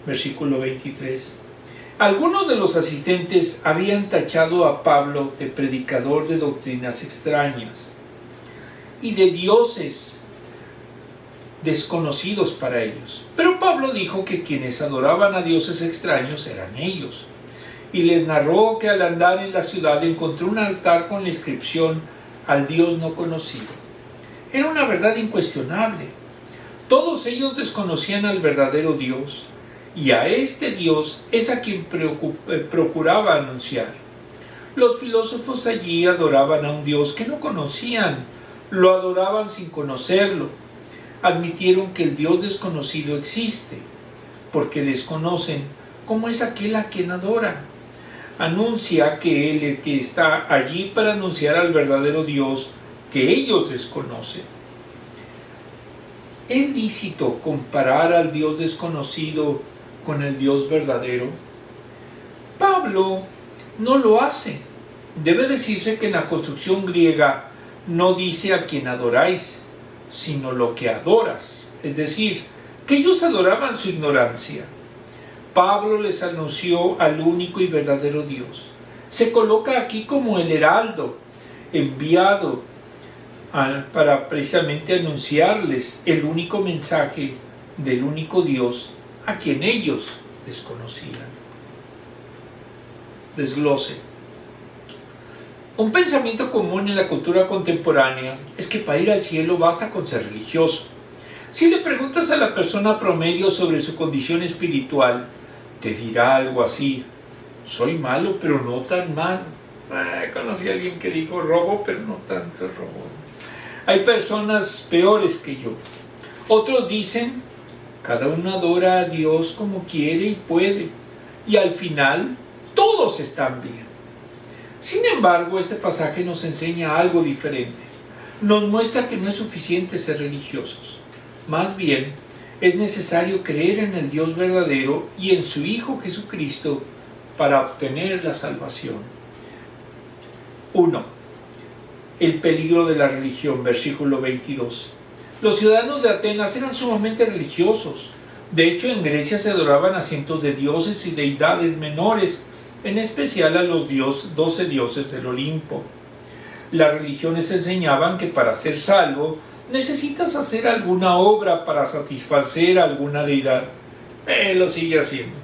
S1: Versículo 23. Algunos de los asistentes habían tachado a Pablo de predicador de doctrinas extrañas y de dioses desconocidos para ellos. Pero Pablo dijo que quienes adoraban a dioses extraños eran ellos, y les narró que al andar en la ciudad encontró un altar con la inscripción al Dios no conocido. Era una verdad incuestionable. Todos ellos desconocían al verdadero Dios, y a este Dios es a quien procuraba anunciar. Los filósofos allí adoraban a un Dios que no conocían, lo adoraban sin conocerlo. Admitieron que el Dios desconocido existe, porque desconocen cómo es aquel a quien adoran. Anuncia que Él, el que está allí para anunciar al verdadero Dios que ellos desconocen. ¿Es lícito comparar al Dios desconocido con el Dios verdadero? Pablo no lo hace. Debe decirse que en la construcción griega no dice a quien adoráis, sino lo que adoras. Es decir, que ellos adoraban su ignorancia. Pablo les anunció al único y verdadero Dios. Se coloca aquí como el heraldo enviado para precisamente anunciarles el único mensaje del único Dios a quien ellos desconocían. Desglose. Un pensamiento común en la cultura contemporánea es que para ir al cielo basta con ser religioso. Si le preguntas a la persona promedio sobre su condición espiritual, te dirá algo así: soy malo, pero no tan malo. Conocí a alguien que dijo robo, pero no tanto robo. Hay personas peores que yo. Otros dicen, cada uno adora a Dios como quiere y puede, y al final todos están bien. Sin embargo, este pasaje nos enseña algo diferente. Nos muestra que no es suficiente ser religiosos. Más bien, es necesario creer en el Dios verdadero y en su Hijo Jesucristo para obtener la salvación. 1. El peligro de la religión, versículo 22. Los ciudadanos de Atenas eran sumamente religiosos. De hecho, en Grecia se adoraban a cientos de dioses y deidades menores, en especial a los 12 dioses del Olimpo. Las religiones enseñaban que para ser salvo necesitas hacer alguna obra para satisfacer a alguna deidad. Lo sigue haciendo.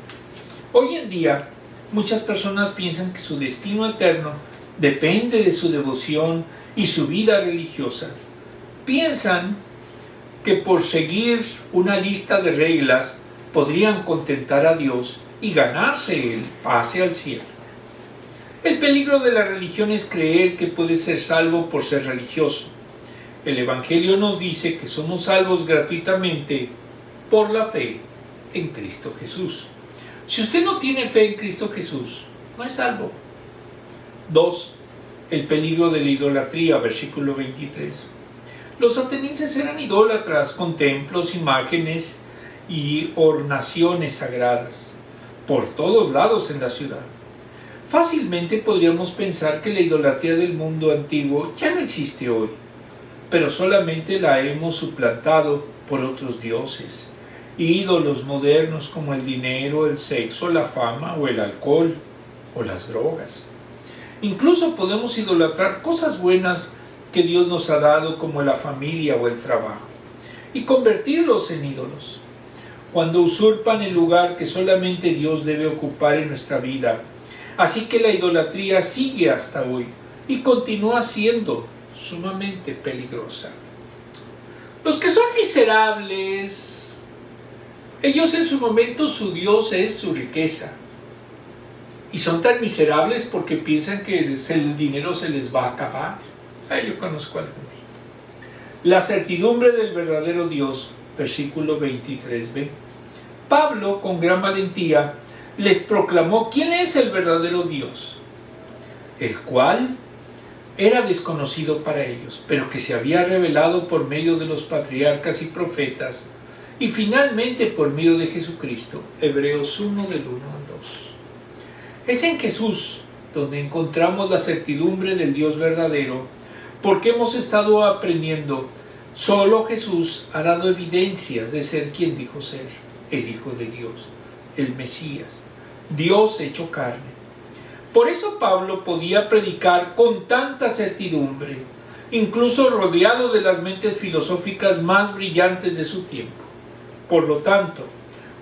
S1: Hoy en día, muchas personas piensan que su destino eterno depende de su devoción y su vida religiosa. Piensan que por seguir una lista de reglas podrían contentar a Dios y ganarse el pase al cielo. El peligro de la religión es creer que puedes ser salvo por ser religioso. El Evangelio nos dice que somos salvos gratuitamente por la fe en Cristo Jesús. Si usted no tiene fe en Cristo Jesús, no es salvo. 2. El peligro de la idolatría, versículo 23. Los atenienses eran idólatras con templos, imágenes y ornaciones sagradas por todos lados en la ciudad. Fácilmente podríamos pensar que la idolatría del mundo antiguo ya no existe hoy, pero solamente la hemos suplantado por otros dioses, ídolos modernos como el dinero, el sexo, la fama o el alcohol o las drogas. Incluso podemos idolatrar cosas buenas que Dios nos ha dado como la familia o el trabajo y convertirlos en ídolos. Cuando usurpan el lugar que solamente Dios debe ocupar en nuestra vida. Así que la idolatría sigue hasta hoy y continúa siendo sumamente peligrosa. Los que son miserables, ellos en su momento su Dios es su riqueza. Y son tan miserables porque piensan que el dinero se les va a acabar. Yo conozco algunos. La certidumbre del verdadero Dios, versículo 23b. Pablo, con gran valentía, les proclamó quién es el verdadero Dios, el cual era desconocido para ellos, pero que se había revelado por medio de los patriarcas y profetas, y finalmente por medio de Jesucristo. Hebreos 1, del 1 al 2. Es en Jesús donde encontramos la certidumbre del Dios verdadero, porque hemos estado aprendiendo. Solo Jesús ha dado evidencias de ser quien dijo ser, el Hijo de Dios, el Mesías, Dios hecho carne. Por eso Pablo podía predicar con tanta certidumbre, incluso rodeado de las mentes filosóficas más brillantes de su tiempo. Por lo tanto,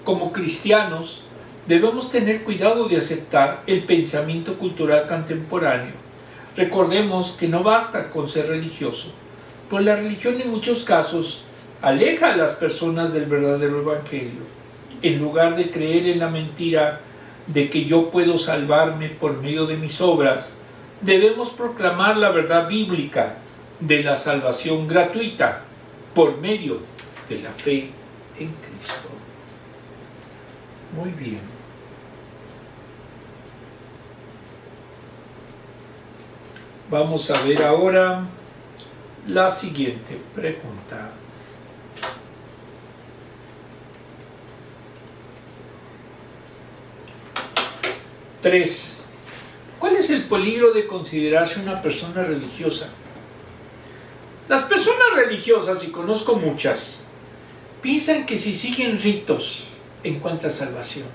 S1: como cristianos, debemos tener cuidado de aceptar el pensamiento cultural contemporáneo. Recordemos que no basta con ser religioso, pues la religión en muchos casos aleja a las personas del verdadero evangelio. En lugar de creer en la mentira de que yo puedo salvarme por medio de mis obras, debemos proclamar la verdad bíblica de la salvación gratuita por medio de la fe en Cristo. Muy bien. Vamos a ver ahora la siguiente pregunta. Tres. ¿Cuál es el peligro de considerarse una persona religiosa? Las personas religiosas, y conozco muchas, piensan que si siguen ritos encuentran salvación.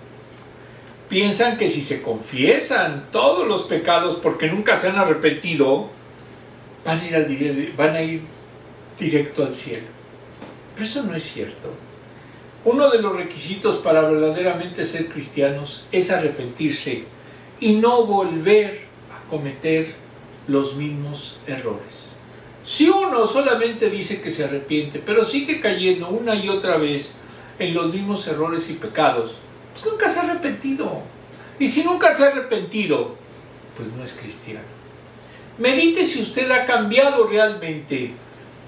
S1: Piensan que si se confiesan todos los pecados porque nunca se han arrepentido, van a ir directo al cielo. Pero eso no es cierto. Uno de los requisitos para verdaderamente ser cristianos es arrepentirse y no volver a cometer los mismos errores. Si uno solamente dice que se arrepiente, pero sigue cayendo una y otra vez en los mismos errores y pecados, pues nunca se ha arrepentido. Y si nunca se ha arrepentido, pues no es cristiano. Medite si usted ha cambiado realmente,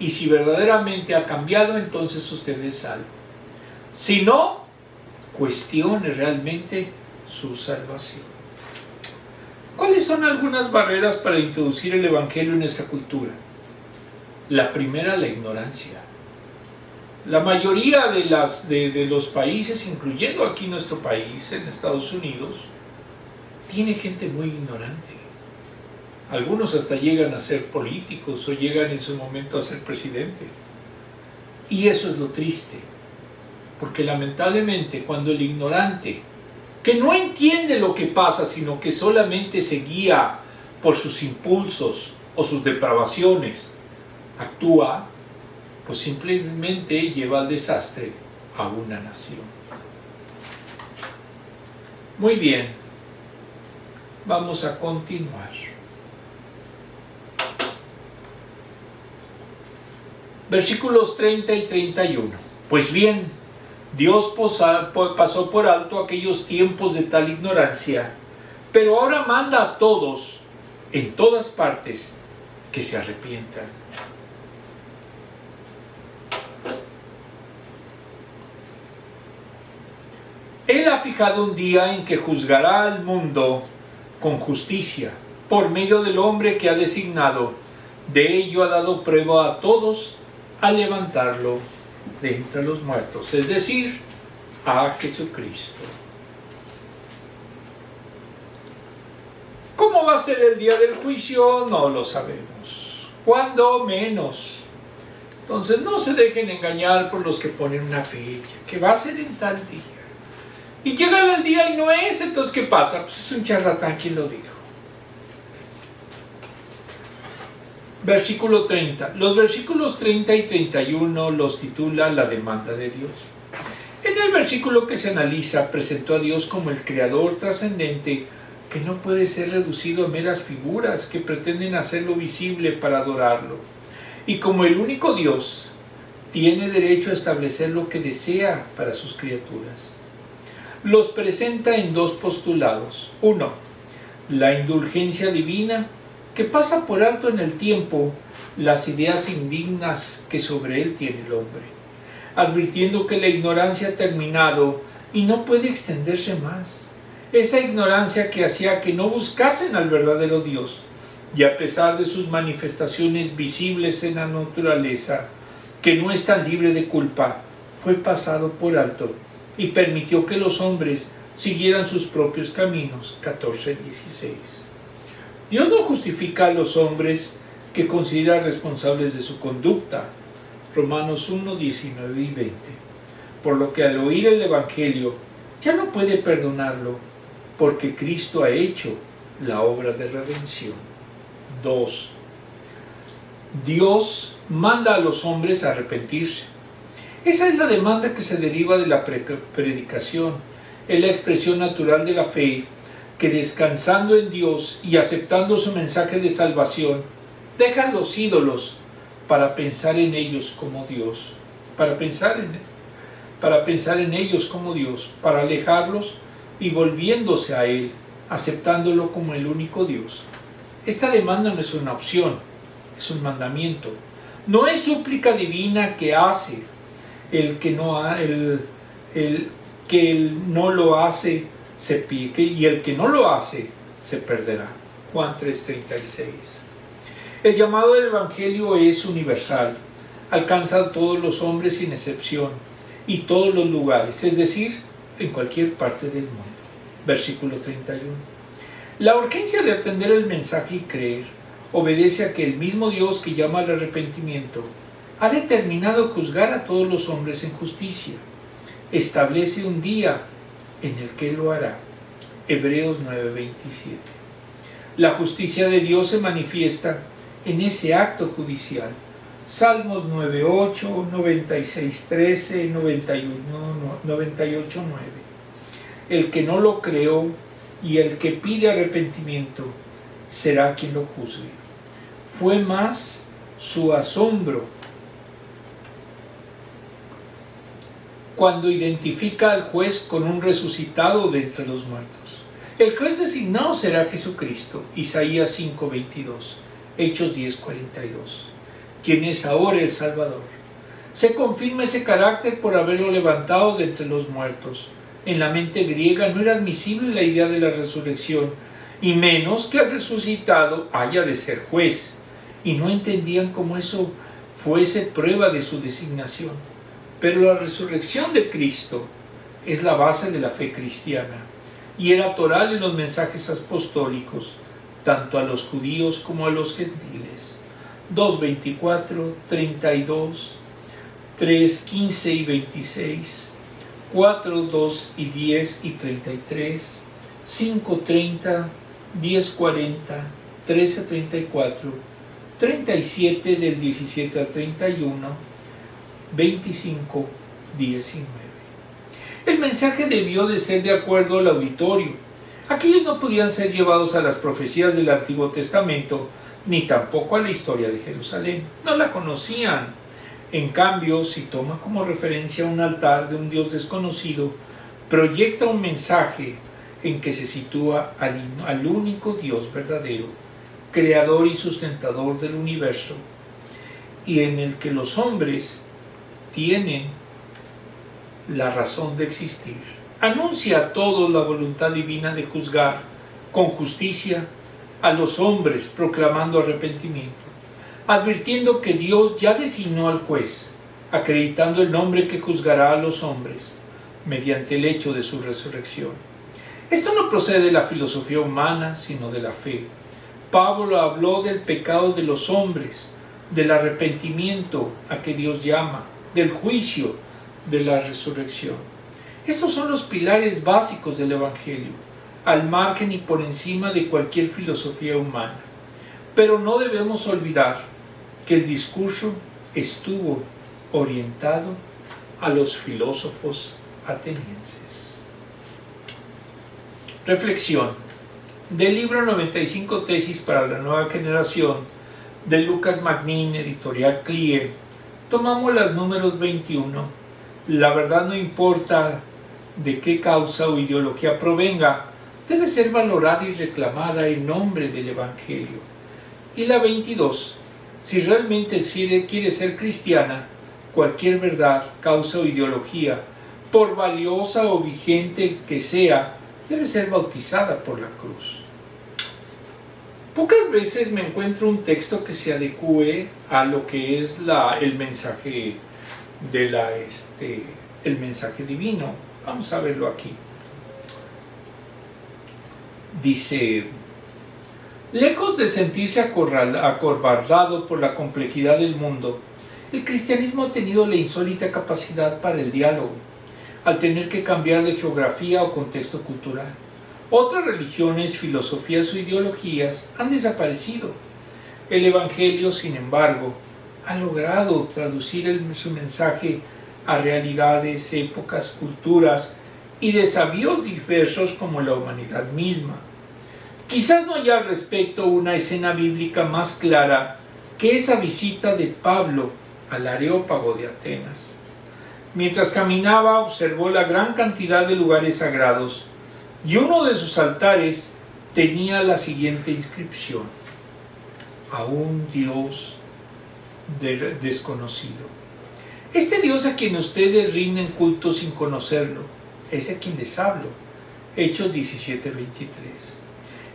S1: y si verdaderamente ha cambiado, entonces usted es salvo. Si no, cuestione realmente su salvación. ¿Cuáles son algunas barreras para introducir el Evangelio en esta cultura? La primera, la ignorancia. La mayoría de los países, incluyendo aquí nuestro país, en Estados Unidos, tiene gente muy ignorante. Algunos hasta llegan a ser políticos o llegan en su momento a ser presidentes. Y eso es lo triste, porque lamentablemente cuando el ignorante, que no entiende lo que pasa, sino que solamente se guía por sus impulsos o sus depravaciones, actúa, pues simplemente lleva al desastre a una nación. Muy bien, vamos a continuar. Versículos 30 y 31. Pues bien, Dios pasó por alto aquellos tiempos de tal ignorancia, pero ahora manda a todos, en todas partes, que se arrepientan. Él ha fijado un día en que juzgará al mundo con justicia, por medio del hombre que ha designado. De ello ha dado prueba a todos al levantarlo de entre los muertos, es decir, a Jesucristo. ¿Cómo va a ser el día del juicio? No lo sabemos. ¿Cuándo? Menos. Entonces no se dejen engañar por los que ponen una fecha, que va a ser en tal día. Y llega el día y no es, entonces ¿qué pasa? Pues es un charlatán quien lo dijo. Versículo 30. Los versículos 30 y 31 los titula La demanda de Dios. En el versículo que se analiza, presentó a Dios como el creador trascendente que no puede ser reducido a meras figuras que pretenden hacerlo visible para adorarlo. Y como el único Dios, tiene derecho a establecer lo que desea para sus criaturas. Los presenta en dos postulados. Uno, la indulgencia divina, que pasa por alto en el tiempo las ideas indignas que sobre él tiene el hombre, advirtiendo que la ignorancia ha terminado y no puede extenderse más. Esa ignorancia que hacía que no buscasen al verdadero Dios, y a pesar de sus manifestaciones visibles en la naturaleza, que no es tan libre de culpa, fue pasado por alto y permitió que los hombres siguieran sus propios caminos. 14:16. Dios no justifica a los hombres que considera responsables de su conducta. Romanos 1:19 y 20. Por lo que al oír el Evangelio ya no puede perdonarlo, porque Cristo ha hecho la obra de redención. 2. Dios manda a los hombres a arrepentirse. Esa es la demanda que se deriva de la predicación. Es la expresión natural de la fe, que descansando en Dios y aceptando su mensaje de salvación, dejan los ídolos para pensar en ellos como Dios, para pensar en ellos como Dios, para alejarlos y volviéndose a Él, aceptándolo como el único Dios. Esta demanda no es una opción, es un mandamiento. No es súplica divina que hace el que no lo hace se pique, y el que no lo hace se perderá. Juan 3:36. El llamado del Evangelio es universal, alcanza a todos los hombres sin excepción y todos los lugares, es decir, en cualquier parte del mundo. Versículo 31. La urgencia de atender el mensaje y creer obedece a que el mismo Dios que llama al arrepentimiento ha determinado juzgar a todos los hombres en justicia. Establece un día en el que lo hará. Hebreos 9:27. La justicia de Dios se manifiesta en ese acto judicial. Salmos 9:8, 96:13, 98:9. El que no lo creó y el que pide arrepentimiento será quien lo juzgue. Fue más su asombro cuando identifica al juez con un resucitado de entre los muertos. El juez designado será Jesucristo. Isaías 5:22, Hechos 10:42. Quien es ahora el Salvador. Se confirma ese carácter por haberlo levantado de entre los muertos. En la mente griega no era admisible la idea de la resurrección, y menos que el resucitado haya de ser juez, y no entendían cómo eso fuese prueba de su designación. Pero la resurrección de Cristo es la base de la fe cristiana, y era toral en los mensajes apostólicos, tanto a los judíos como a los gentiles. 2:24, 32, 3:15 y 26, 4:2 y 10 y 33, 5:30, 10:40, 13:34, 37 del 17 al 31, 25:19. El mensaje debió de ser de acuerdo al auditorio. Aquellos no podían ser llevados a las profecías del Antiguo Testamento, ni tampoco a la historia de Jerusalén. No la conocían. En cambio, si toma como referencia un altar de un Dios desconocido, proyecta un mensaje en que se sitúa al único Dios verdadero, creador y sustentador del universo, y en el que los hombres tienen la razón de existir. Anuncia a todos la voluntad divina de juzgar con justicia a los hombres, proclamando arrepentimiento, advirtiendo que Dios ya designó al juez, acreditando el nombre que juzgará a los hombres mediante el hecho de su resurrección. Esto no procede de la filosofía humana, sino de la fe. Pablo habló del pecado de los hombres, del arrepentimiento a que Dios llama, del juicio, de la resurrección. Estos son los pilares básicos del Evangelio, al margen y por encima de cualquier filosofía humana. Pero no debemos olvidar que el discurso estuvo orientado a los filósofos atenienses. Reflexión del libro 95 tesis para la nueva generación de Lucas Magnin, editorial CLIE. Tomamos las números 21. La verdad no importa de qué causa o ideología provenga, debe ser valorada y reclamada en nombre del Evangelio. Y la 22. Si realmente quiere ser cristiana, cualquier verdad, causa o ideología, por valiosa o vigente que sea, debe ser bautizada por la cruz. Pocas veces me encuentro un texto que se adecue a lo que es el mensaje el mensaje divino. Vamos a verlo aquí. Dice: lejos de sentirse acobardado por la complejidad del mundo, el cristianismo ha tenido la insólita capacidad para el diálogo, al tener que cambiar de geografía o contexto cultural. Otras religiones, filosofías o ideologías han desaparecido. El Evangelio, sin embargo, ha logrado traducir su mensaje a realidades, épocas, culturas y desafíos diversos como la humanidad misma. Quizás no haya al respecto una escena bíblica más clara que esa visita de Pablo al Areópago de Atenas. Mientras caminaba, observó la gran cantidad de lugares sagrados y uno de sus altares tenía la siguiente inscripción: a un Dios desconocido. Este Dios a quien ustedes rinden culto sin conocerlo, es a quien les hablo. Hechos 17:23.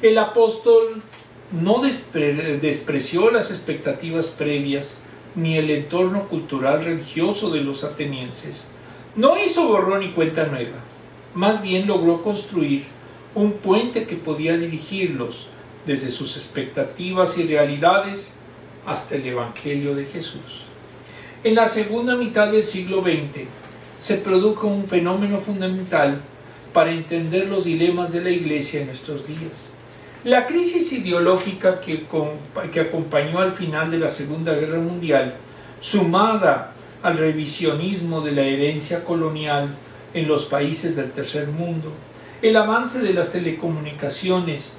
S1: El apóstol no despreció las expectativas previas ni el entorno cultural religioso de los atenienses. No hizo borrón y cuenta nueva. Más bien logró construir un puente que podía dirigirlos desde sus expectativas y realidades hasta el Evangelio de Jesús. En la segunda mitad del siglo XX se produjo un fenómeno fundamental para entender los dilemas de la Iglesia en nuestros días. La crisis ideológica que acompañó al final de la Segunda Guerra Mundial, sumada al revisionismo de la herencia colonial en los países del tercer mundo, el avance de las telecomunicaciones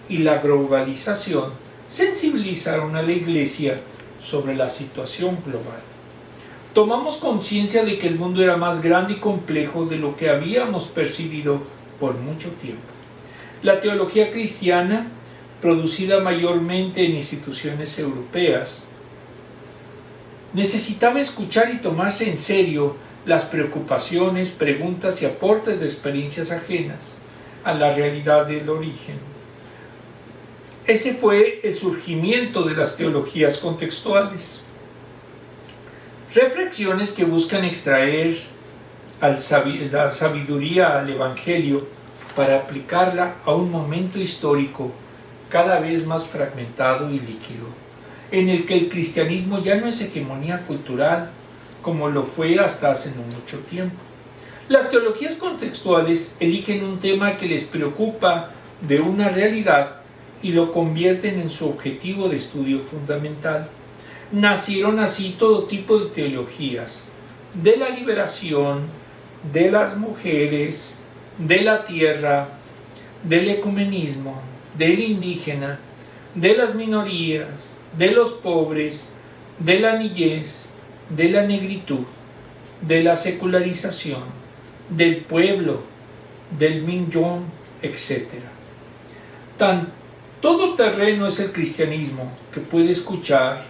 S1: y la globalización, sensibilizaron a la Iglesia sobre la situación global. Tomamos conciencia de que el mundo era más grande y complejo de lo que habíamos percibido por mucho tiempo. La teología cristiana, producida mayormente en instituciones europeas, necesitaba escuchar y tomarse en serio las preocupaciones, preguntas y aportes de experiencias ajenas a la realidad del origen. Ese fue el surgimiento de las teologías contextuales. Reflexiones que buscan extraer la sabiduría al Evangelio para aplicarla a un momento histórico cada vez más fragmentado y líquido, en el que el cristianismo ya no es hegemonía cultural como lo fue hasta hace no mucho tiempo. Las teologías contextuales eligen un tema que les preocupa de una realidad y lo convierten en su objetivo de estudio fundamental. Nacieron así todo tipo de teologías, de la liberación, de las mujeres, de la tierra, del ecumenismo, del indígena, de las minorías, de los pobres, de la niñez, de la negritud, de la secularización, del pueblo, del minjón, etc. Tan todoterreno es el cristianismo que puede escuchar,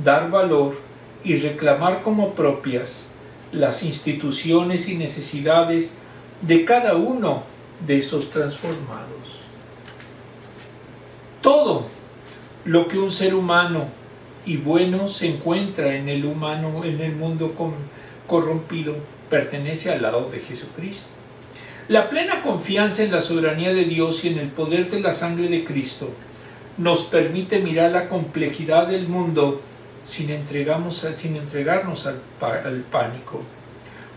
S1: dar valor y reclamar como propias las instituciones y necesidades de cada uno de esos transformados. Todo lo que un ser humano y bueno se encuentra en el mundo corrompido, pertenece al lado de Jesucristo. La plena confianza en la soberanía de Dios y en el poder de la sangre de Cristo nos permite mirar la complejidad del mundo sin entregarnos al pánico.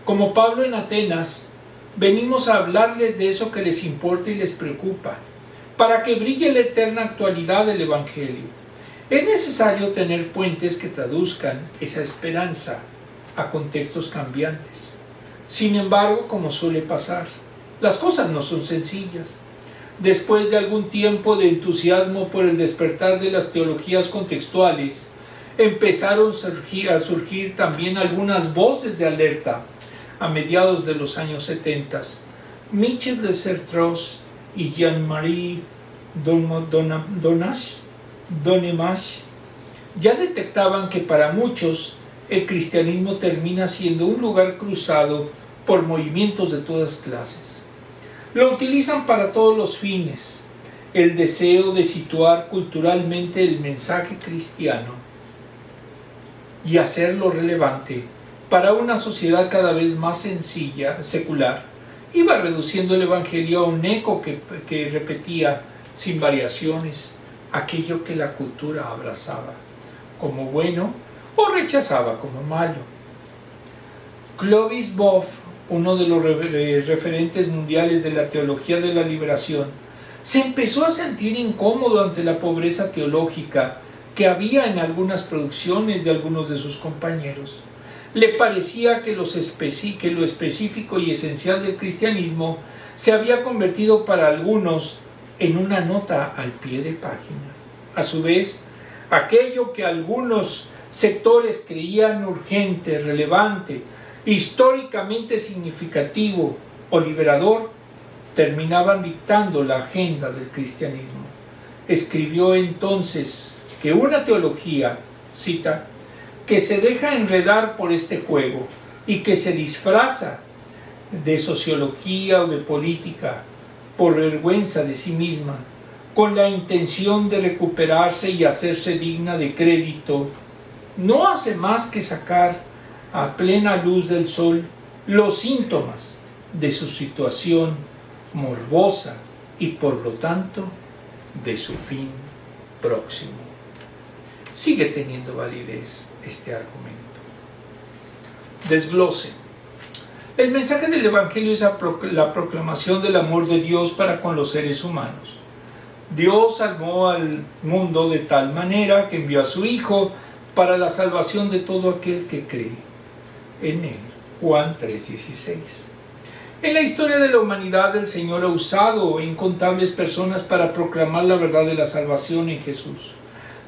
S1: Como Pablo en Atenas, venimos a hablarles de eso que les importa y les preocupa, para que brille la eterna actualidad del Evangelio. Es necesario tener puentes que traduzcan esa esperanza a contextos cambiantes. Sin embargo, como suele pasar, las cosas no son sencillas. Después de algún tiempo de entusiasmo por el despertar de las teologías contextuales, empezaron a surgir también algunas voces de alerta a mediados de los años 70. Michel de Certeau y Jean-Marie Donnemache ya detectaban que para muchos el cristianismo termina siendo un lugar cruzado por movimientos de todas clases. Lo utilizan para todos los fines: el deseo de situar culturalmente el mensaje cristiano y hacerlo relevante para una sociedad cada vez más secular, iba reduciendo el Evangelio a un eco que repetía sin variaciones aquello que la cultura abrazaba como bueno o rechazaba como malo. Clovis Boff, uno de los referentes mundiales de la teología de la liberación, se empezó a sentir incómodo ante la pobreza teológica que había en algunas producciones de algunos de sus compañeros. Le parecía que lo específico y esencial del cristianismo se había convertido para algunos en una nota al pie de página. A su vez, aquello que algunos sectores creían urgente, relevante, históricamente significativo o liberador, terminaban dictando la agenda del cristianismo. Escribió entonces que una teología, cita, que se deja enredar por este juego y que se disfraza de sociología o de política por vergüenza de sí misma, con la intención de recuperarse y hacerse digna de crédito, no hace más que sacar a plena luz del sol los síntomas de su situación morbosa y por lo tanto de su fin próximo. Sigue teniendo validez este argumento. Desglose. El mensaje del Evangelio es la proclamación del amor de Dios para con los seres humanos. Dios salvó al mundo de tal manera que envió a su Hijo para la salvación de todo aquel que cree en Él. Juan 3:16. En la historia de la humanidad, el Señor ha usado incontables personas para proclamar la verdad de la salvación en Jesús.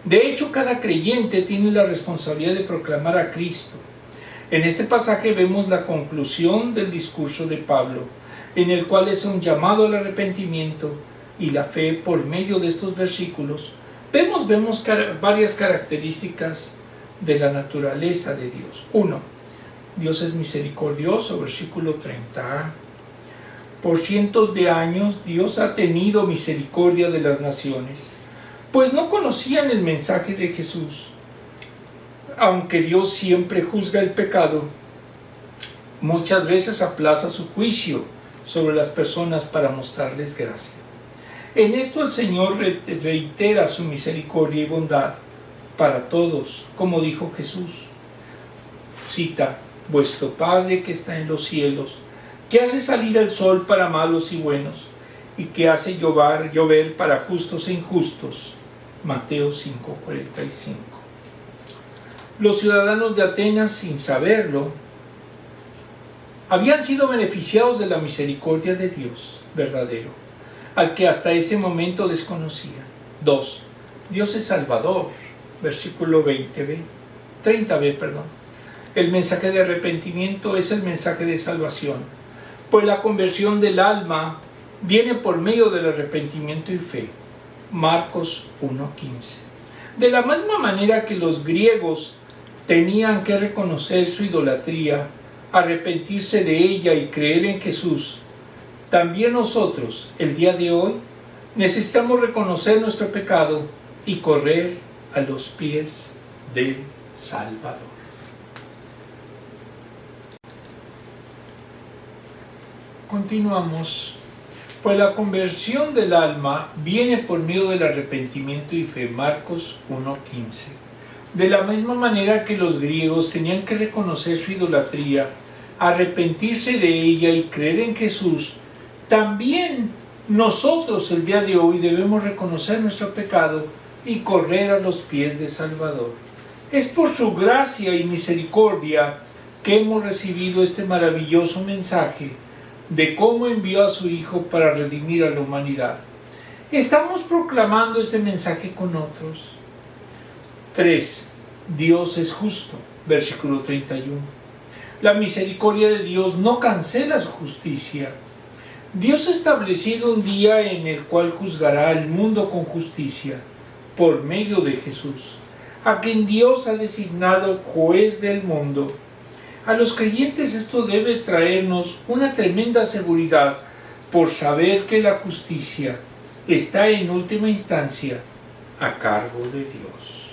S1: De hecho, cada creyente tiene la responsabilidad de proclamar a Cristo. En este pasaje vemos la conclusión del discurso de Pablo, en el cual es un llamado al arrepentimiento y la fe por medio de estos versículos. Vemos varias características de la naturaleza de Dios. 1. Dios es misericordioso, versículo 30a. Por cientos de años Dios ha tenido misericordia de las naciones, pues no conocían el mensaje de Jesús. Aunque Dios siempre juzga el pecado, muchas veces aplaza su juicio sobre las personas para mostrarles gracia. En esto el Señor reitera su misericordia y bondad para todos, como dijo Jesús. Cita: vuestro Padre que está en los cielos, que hace salir el sol para malos y buenos, y que hace llover para justos e injustos. Mateo 5:45. Los ciudadanos de Atenas, sin saberlo, habían sido beneficiados de la misericordia de Dios verdadero, al que hasta ese momento desconocían. 2. Dios es Salvador, versículo 30b. El mensaje de arrepentimiento es el mensaje de salvación, pues la conversión del alma viene por medio del arrepentimiento y fe. Marcos 1:15. De la misma manera que los griegos tenían que reconocer su idolatría, arrepentirse de ella y creer en Jesús, también nosotros, el día de hoy, necesitamos reconocer nuestro pecado y correr a los pies del Salvador. Continuamos. Pues la conversión del alma viene por medio del arrepentimiento y fe. Marcos 1:15. De la misma manera que los griegos tenían que reconocer su idolatría, arrepentirse de ella y creer en Jesús, también nosotros el día de hoy debemos reconocer nuestro pecado y correr a los pies del Salvador. Es por su gracia y misericordia que hemos recibido este maravilloso mensaje de cómo envió a su Hijo para redimir a la humanidad. Estamos proclamando este mensaje con otros. 3. Dios es justo, versículo 31. La misericordia de Dios no cancela su justicia. Dios ha establecido un día en el cual juzgará al mundo con justicia por medio de Jesús, a quien Dios ha designado juez del mundo. A los creyentes esto debe traernos una tremenda seguridad por saber que la justicia está en última instancia a cargo de Dios.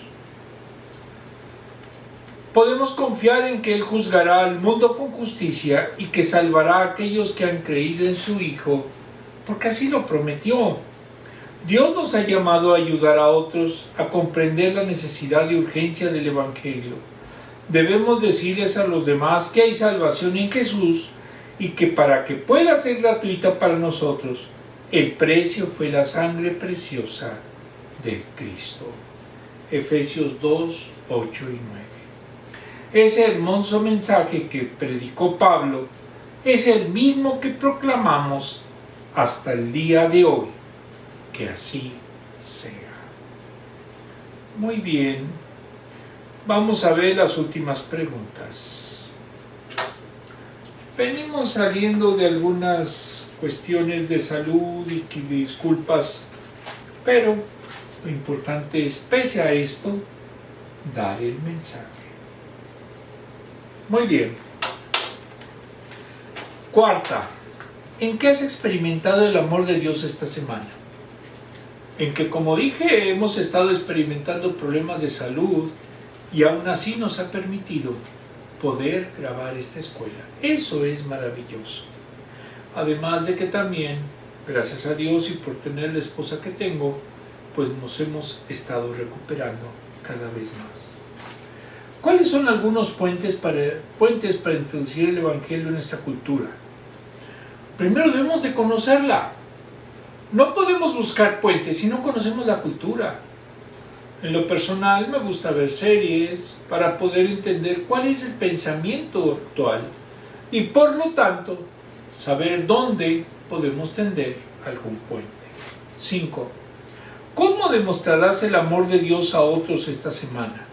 S1: Podemos confiar en que Él juzgará al mundo con justicia y que salvará a aquellos que han creído en su Hijo, porque así lo prometió. Dios nos ha llamado a ayudar a otros a comprender la necesidad y urgencia del Evangelio. Debemos decirles a los demás que hay salvación en Jesús y que para que pueda ser gratuita para nosotros, el precio fue la sangre preciosa del Cristo. Efesios 2, 8 y 9. Ese hermoso mensaje que predicó Pablo es el mismo que proclamamos hasta el día de hoy. Que así sea. Muy bien. Vamos a ver las últimas preguntas. Venimos saliendo de algunas cuestiones de salud y disculpas, pero lo importante es, pese a esto, dar el mensaje. Muy bien. Cuarta, ¿en qué has experimentado el amor de Dios esta semana? En que, como dije, hemos estado experimentando problemas de salud, y aún así nos ha permitido poder grabar esta escuela. Eso es maravilloso. Además de que también, gracias a Dios y por tener la esposa que tengo, pues nos hemos estado recuperando cada vez más. ¿Cuáles son algunos puentes para introducir el Evangelio en esta cultura? Primero debemos de conocerla. No podemos buscar puentes si no conocemos la cultura. En lo personal me gusta ver series para poder entender cuál es el pensamiento actual y por lo tanto saber dónde podemos tender algún puente. 5. ¿Cómo demostrarás el amor de Dios a otros esta semana?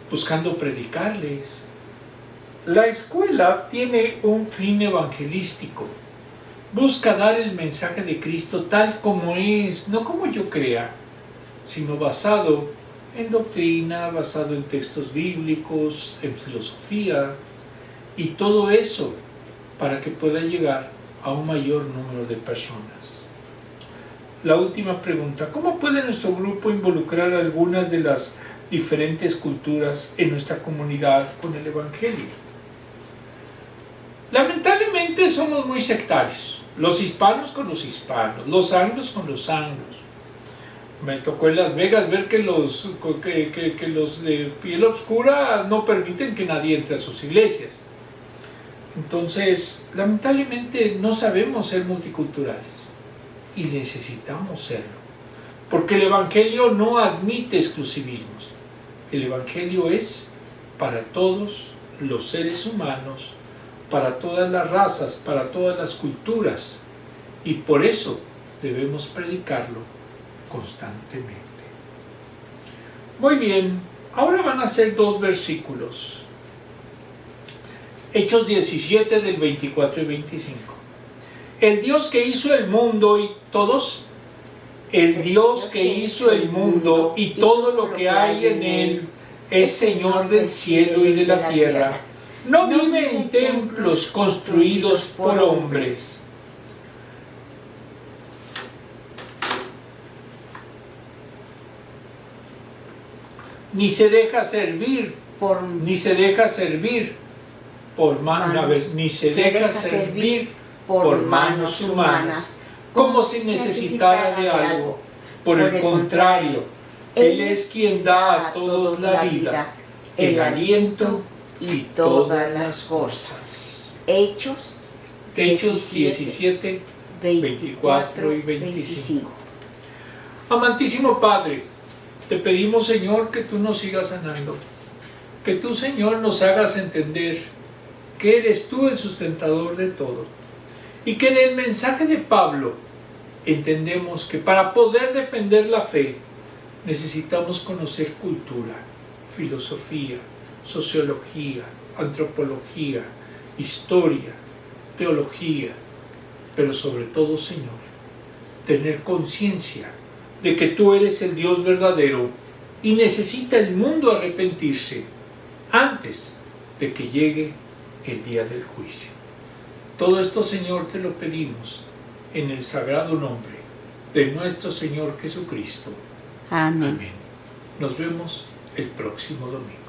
S1: Buscando predicarles. La escuela tiene un fin evangelístico. Busca dar el mensaje de Cristo tal como es, no como yo crea, sino basado en doctrina, basado en textos bíblicos, en filosofía, y todo eso para que pueda llegar a un mayor número de personas. La última pregunta, ¿cómo puede nuestro grupo involucrar algunas de las diferentes culturas en nuestra comunidad con el Evangelio? Lamentablemente veces somos muy sectarios, los hispanos con los hispanos, los anglos con los anglos. Me tocó en Las Vegas ver que los de piel oscura no permiten que nadie entre a sus iglesias. Entonces, lamentablemente no sabemos ser multiculturales y necesitamos serlo, porque el Evangelio no admite exclusivismos. El Evangelio es para todos los seres humanos, para todas las razas, para todas las culturas, y por eso debemos predicarlo constantemente. Muy bien, ahora van a ser 2 versículos. Hechos 17 del 24 y 25. El Dios que hizo el mundo y todos, el Dios que hizo el mundo y todo lo que hay en él, es Señor del cielo y de la tierra. No vive en templos construidos por hombres. Ni se deja servir por manos humanas, como si necesitara de algo. Por el contrario, Él es quien da a todos la vida, el aliento y todas las cosas.
S2: Hechos
S1: 17, 24 y 25. Amantísimo Padre, te pedimos, Señor, que tú nos sigas sanando, que tú, Señor, nos hagas entender que eres tú el sustentador de todo, y que en el mensaje de Pablo entendemos que para poder defender la fe necesitamos conocer cultura, filosofía, sociología, antropología, historia, teología, pero sobre todo, Señor, tener conciencia de que tú eres el Dios verdadero y necesita el mundo arrepentirse antes de que llegue el día del juicio. Todo esto, Señor, te lo pedimos en el sagrado nombre de nuestro Señor Jesucristo.
S2: Amén.
S1: Amén. Nos vemos el próximo domingo.